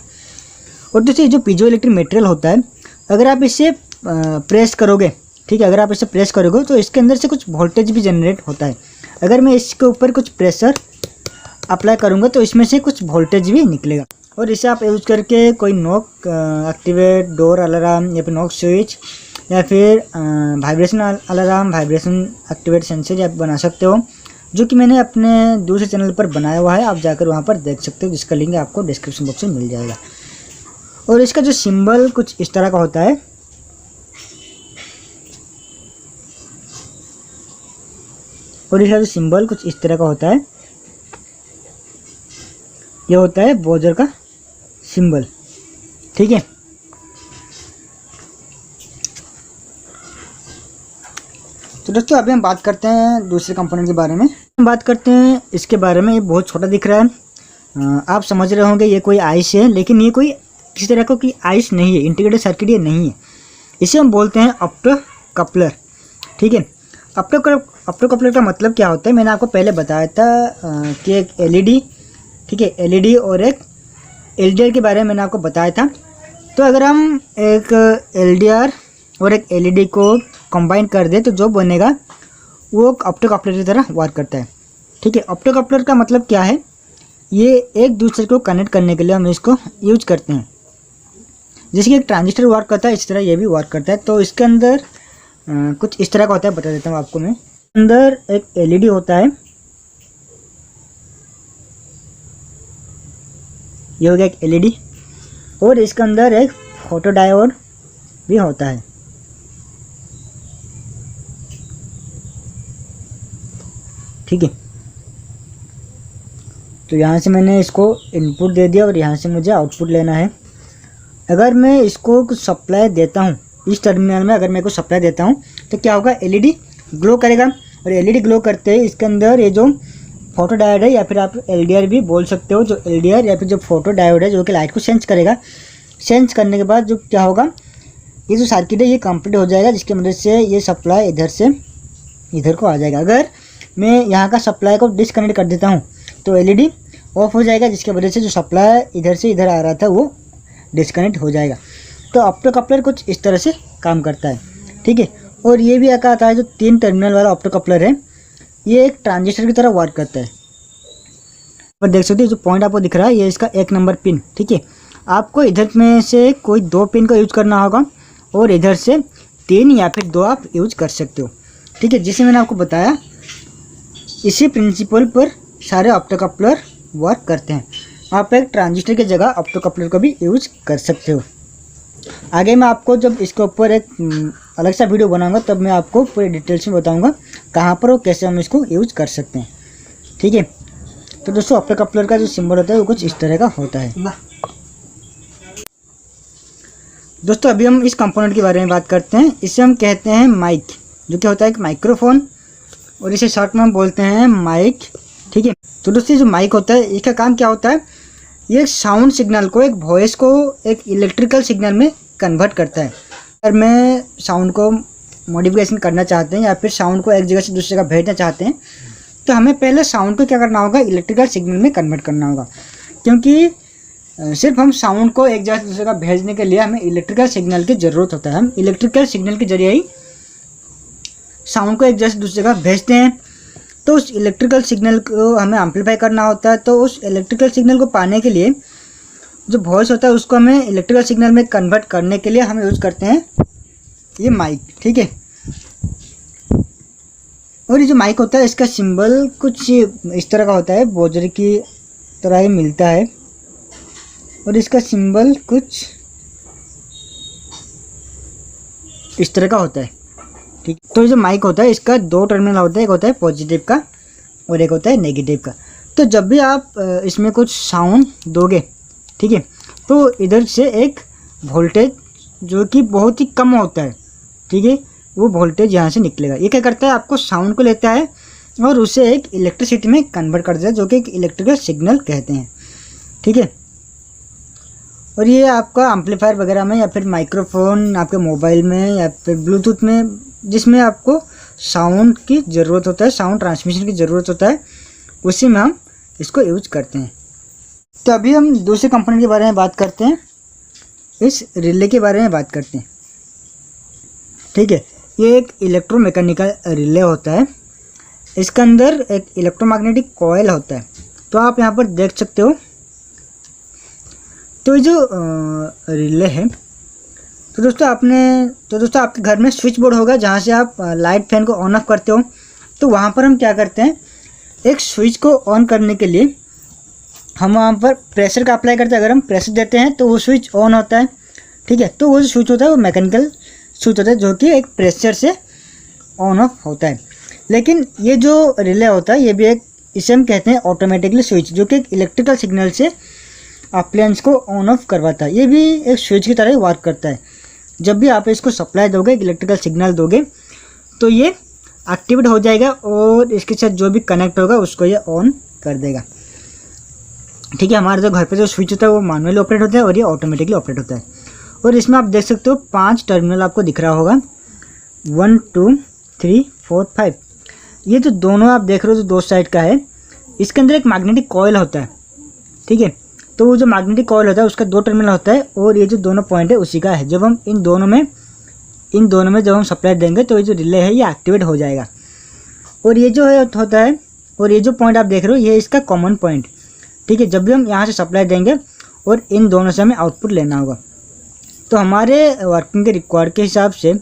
और दोस्तों जो पीजो इलेक्ट्रिक मटेरियल होता है, अगर आप इसे प्रेस करोगे, ठीक है, अगर आप इसे प्रेस करोगे तो इसके अंदर से कुछ वोल्टेज भी जनरेट होता है। अगर मैं इसके ऊपर कुछ प्रेशर अप्लाई करूँगा तो इसमें से कुछ वोल्टेज भी निकलेगा। और इसे आप यूज करके कोई नॉक एक्टिवेट, डोर अलार्म, या फिर नॉक स्विच, या फिर vibration alarm, vibration activate sensor आप बना सकते हो, जो कि मैंने अपने दूसरे चैनल पर बनाया हुआ है। आप जाकर वहाँ पर देख सकते हो, जिसका लिंक आपको डिस्क्रिप्शन बॉक्स में मिल जाएगा। और इसका जो सिंबल कुछ इस तरह का होता है। और इसका जो सिंबल कुछ इस तरह का होता है। ये होता है ब्राउज़र का सिंबल। ठीक है, तो दोस्तों अभी हम बात करते हैं दूसरे कंपोनेंट के बारे में। हम बात करते हैं इसके बारे में। ये बहुत छोटा दिख रहा है, आप समझ रहे होंगे ये कोई आइस है, लेकिन ये कोई किसी तरह का कोई आइस नहीं है, इंटीग्रेटेड सर्किट ये नहीं है। इसे हम बोलते हैं ऑप्टो कपलर। ठीक है, ऑप्टो कपलर का मतलब क्या होता है, मैंने आपको पहले बताया था कि एक एलईडी, ठीक है, एलईडी और एक एलडीआर के बारे में मैंने आपको बताया था। तो अगर हम एक एलडीआर और एक एलईडी को कंबाइन कर दे तो जो बनेगा वो ऑप्टो कपलर की तरह वर्क करता है। ठीक है, ऑप्टो कपलर का मतलब क्या है, ये एक दूसरे को कनेक्ट करने के लिए हम इसको यूज करते हैं। जैसे कि एक ट्रांजिस्टर वर्क करता है इस तरह ये भी वर्क करता है। तो इसके अंदर कुछ इस तरह का होता है, बता देता हूँ आपको मैं। अंदर एक एलईडी होता है, ये हो गया एक एलईडी, और इसके अंदर एक फोटो डायोड भी होता है। ठीक है, तो यहाँ से मैंने इसको इनपुट दे दिया और यहाँ से मुझे आउटपुट लेना है। अगर मैं इसको कुछ सप्लाई देता हूँ, इस टर्मिनल में अगर मैं को सप्लाई देता हूँ तो क्या होगा, एलईडी ग्लो करेगा। और एलईडी ग्लो करते ही इसके अंदर ये जो फोटो डायोड है, या फिर आप एलडीआर भी बोल सकते हो, जो एलडीआर या फिर जो फोटो डायोड है जो कि लाइट को सेंस करेगा। सेंस करने के बाद जो क्या होगा, ये जो सर्किट है ये कंप्लीट हो जाएगा, जिसकी मदद से ये सप्लाई इधर से इधर को आ जाएगा। अगर मैं यहाँ का सप्लाई को डिसकनेक्ट कर देता हूँ तो एलईडी ऑफ हो जाएगा, जिसकी वजह से जो सप्लाई इधर से इधर आ रहा था वो डिसकनेक्ट हो जाएगा। तो ऑप्टो कपलर कुछ इस तरह से काम करता है। ठीक है, और ये भी एक आता है जो 3 टर्मिनल वाला ऑप्टो कपलर है, ये एक ट्रांजिस्टर की तरह वर्क करता है। और देख सकते हो जो पॉइंट आपको दिख रहा है ये इसका 1 नंबर पिन। ठीक है, आपको इधर में से कोई 2 पिन का यूज करना होगा और इधर से 3 या फिर 2 आप यूज कर सकते हो। ठीक है, जिसे मैंने आपको बताया इसी प्रिंसिपल पर सारे ऑप्टो कपलर वर्क करते हैं। आप एक ट्रांजिस्टर की जगह ऑप्टो कपलर को भी यूज कर सकते हो। आगे मैं आपको जब इसके ऊपर एक अलग सा वीडियो बनाऊंगा तब मैं आपको पूरी डिटेल्स में बताऊंगा कहाँ पर और कैसे हम इसको यूज कर सकते हैं। ठीक है, तो दोस्तों ऑप्टो कपलर का जो सिंबल होता है वो कुछ इस तरह का होता है। दोस्तों अभी हम इस कंपोनेंट के बारे में बात करते हैं। इसे हम कहते हैं माइक, जो कि होता है एक माइक्रोफोन, और इसे शॉर्ट में हम बोलते हैं माइक। ठीक है, तो दोस्तों जो माइक होता है इसका काम क्या होता है, ये साउंड सिग्नल को, एक वॉइस को एक इलेक्ट्रिकल सिग्नल में कन्वर्ट करता है। अगर मैं साउंड को मॉडिफिकेशन करना चाहते हैं या फिर साउंड को एक जगह से दूसरी जगह भेजना चाहते हैं तो हमें पहले साउंड को क्या करना होगा, इलेक्ट्रिकल सिग्नल में कन्वर्ट करना होगा। क्योंकि सिर्फ हम साउंड को एक जगह से दूसरी जगह भेजने के लिए हमें इलेक्ट्रिकल सिग्नल की ज़रूरत होता है। हम इलेक्ट्रिकल सिग्नल के जरिए ही साउंड को एक जगह से दूसरी जगह भेजते हैं। तो उस इलेक्ट्रिकल सिग्नल को हमें एम्पलीफाई करना होता है। तो उस इलेक्ट्रिकल सिग्नल को पाने के लिए जो वॉइस होता है उसको हमें इलेक्ट्रिकल सिग्नल में कन्वर्ट करने के लिए हम यूज़ करते हैं ये माइक। ठीक है, और ये जो माइक होता है इसका सिंबल कुछ इस तरह का होता है, ब्राउज़र की तरह ही मिलता है, और इसका सिंबल कुछ इस तरह का होता है। ठीक, तो ये जो माइक होता है इसका 2 टर्मिनल होता है, एक होता है पॉजिटिव का और एक होता है नेगेटिव का। तो जब भी आप इसमें कुछ साउंड दोगे, ठीक है, तो इधर से एक वोल्टेज जो कि बहुत ही कम होता है, ठीक है, वो वोल्टेज यहाँ से निकलेगा। ये क्या करता है, आपको साउंड को लेता है और उसे एक इलेक्ट्रिसिटी में कन्वर्ट कर देता है, जो कि एक इलेक्ट्रिकल सिग्नल कहते हैं। ठीक है, और ये आपका एम्पलीफायर वगैरह में या फिर माइक्रोफोन आपके मोबाइल में या फिर ब्लूटूथ में जिसमें आपको साउंड की ज़रूरत होता है, साउंड ट्रांसमिशन की ज़रूरत होता है, उसी में हम इसको यूज करते हैं। तो अभी हम दूसरे कंपोनेंट के बारे में बात करते हैं, इस रिले के बारे में बात करते हैं। ठीक है, ये एक इलेक्ट्रोमैकेनिकल रिले होता है। इसके अंदर एक इलेक्ट्रोमैग्नेटिक कॉइल होता है। तो आप यहाँ पर देख सकते हो। तो ये जो रिले है, तो दोस्तों आपके घर में स्विच बोर्ड होगा जहाँ से आप लाइट फैन को ऑन ऑफ करते हो। तो वहाँ पर हम क्या करते हैं, एक स्विच को ऑन करने के लिए हम वहाँ पर प्रेशर का अप्लाई करते हैं। अगर हम प्रेशर देते हैं तो वो स्विच ऑन होता है। ठीक है, तो वो जो स्विच होता है वो मैकेनिकल स्विच होता है, जो कि एक प्रेशर से ऑन ऑफ होता है। लेकिन ये जो रिले होता है ये भी एक इसे हम कहते हैं ऑटोमेटिकली स्विच, जो कि एक इलेक्ट्रिकल सिग्नल से अप्लायंस को ऑन ऑफ करवाता है। ये भी एक स्विच की तरह ही वर्क करता है। जब भी आप इसको सप्लाई दोगे, इलेक्ट्रिकल सिग्नल दोगे, तो ये एक्टिवेट हो जाएगा और इसके साथ जो भी कनेक्ट होगा उसको ये ऑन कर देगा। ठीक है, हमारे जो घर पे जो स्विच होता है वो मैनुअली ऑपरेट होता है और ये ऑटोमेटिकली ऑपरेट होता है। और इसमें आप देख सकते हो 5 टर्मिनल आपको दिख रहा होगा, 1 2 3 4 5। ये जो दोनों आप देख रहे हो जो दो साइड का है, इसके अंदर एक मैग्नेटिक कॉइल होता है। ठीक है, तो वो जो मैग्नेटिक कॉइल होता है उसका 2 टर्मिनल होता है और ये जो दोनों पॉइंट है उसी का है। जब हम इन दोनों में जब हम सप्लाई देंगे तो ये जो रिले है ये एक्टिवेट हो जाएगा। और ये जो है होता है, और ये जो पॉइंट आप देख रहे हो ये इसका कॉमन पॉइंट। ठीक है, जब भी हम यहाँ से सप्लाई देंगे और इन दोनों से हमें आउटपुट लेना होगा। तो हमारे वर्किंग के रिक्वायर्ड के हिसाब से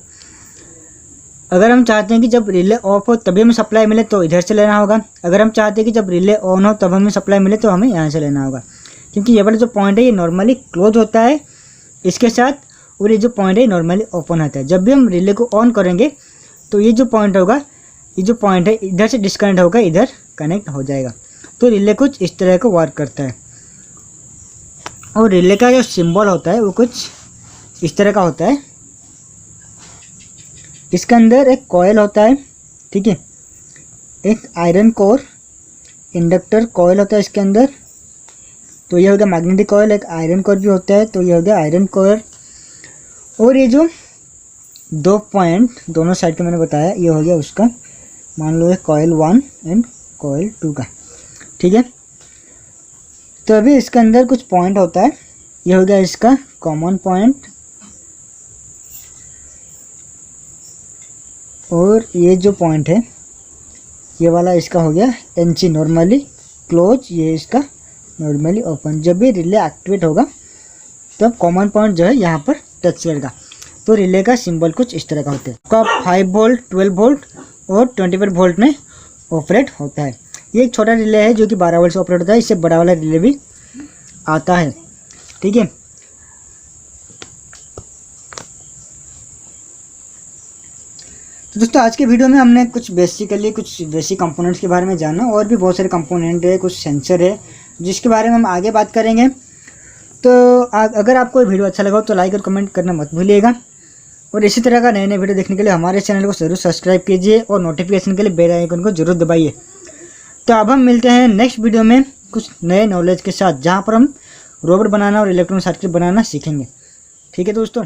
अगर हम चाहते हैं कि जब रिले ऑफ हो तभी हमें सप्लाई मिले तो इधर से लेना होगा। अगर हम चाहते हैं कि जब रिले ऑन हो तब हमें सप्लाई मिले तो हमें यहाँ से लेना होगा। क्योंकि ये वाला जो पॉइंट है ये नॉर्मली क्लोज होता है इसके साथ, और ये जो पॉइंट है नॉर्मली ओपन होता है। जब भी हम रिले को ऑन करेंगे तो ये जो पॉइंट होगा, ये जो पॉइंट है इधर से डिस्कनेक्ट होगा, इधर कनेक्ट हो जाएगा। तो रिले कुछ इस तरह का वर्क करता है। और रिले का जो सिंबल होता है वो कुछ इस तरह का होता है। इसके अंदर एक कॉइल होता है। ठीक है, एक आयरन कोर इंडक्टर कॉइल होता है इसके अंदर। तो ये हो गया मैग्नेटिक कॉइल। एक आयरन कोर भी होता है, तो ये हो गया आयरन कोर। और ये जो 2 पॉइंट दोनों साइड के मैंने बताया, ये हो गया उसका, मान लो ये कॉइल 1 एंड कॉइल 2 का। ठीक है, तो अभी इसके अंदर कुछ पॉइंट होता है। ये हो गया इसका कॉमन पॉइंट, और ये जो पॉइंट है ये वाला इसका हो गया NC नॉर्मली क्लोज, ये इसका नॉर्मली ओपन। जब भी रिले एक्टिवेट होगा तब कॉमन पॉइंट जो है यहाँ पर टच करेगा। तो रिले का सिंबल कुछ इस तरह का होता है। आपका 5 वोल्ट, 12 वोल्ट और 24 वोल्ट में ऑपरेट होता है। ये एक छोटा रिले है जो कि 12 वोल्ट से ऑपरेट होता है। इससे बड़ा वाला रिले भी आता है। ठीक है, तो दोस्तों आज के वीडियो में हमने कुछ बेसिक कंपोनेंट्स के बारे में जाना, और भी बहुत सारे कंपोनेंट है, कुछ सेंसर है जिसके बारे में हम आगे बात करेंगे। तो अगर आपको वीडियो अच्छा लगा हो तो लाइक और कमेंट करना मत भूलिएगा। और इसी तरह का नए नए वीडियो देखने के लिए हमारे चैनल को जरूर सब्सक्राइब कीजिए और नोटिफिकेशन के लिए बेल आइकन को जरूर दबाइए। तो अब हम मिलते हैं नेक्स्ट वीडियो में कुछ नए नॉलेज के साथ, जहाँ पर हम रोबोट बनाना और इलेक्ट्रॉनिक सर्किट बनाना सीखेंगे। ठीक है दोस्तों।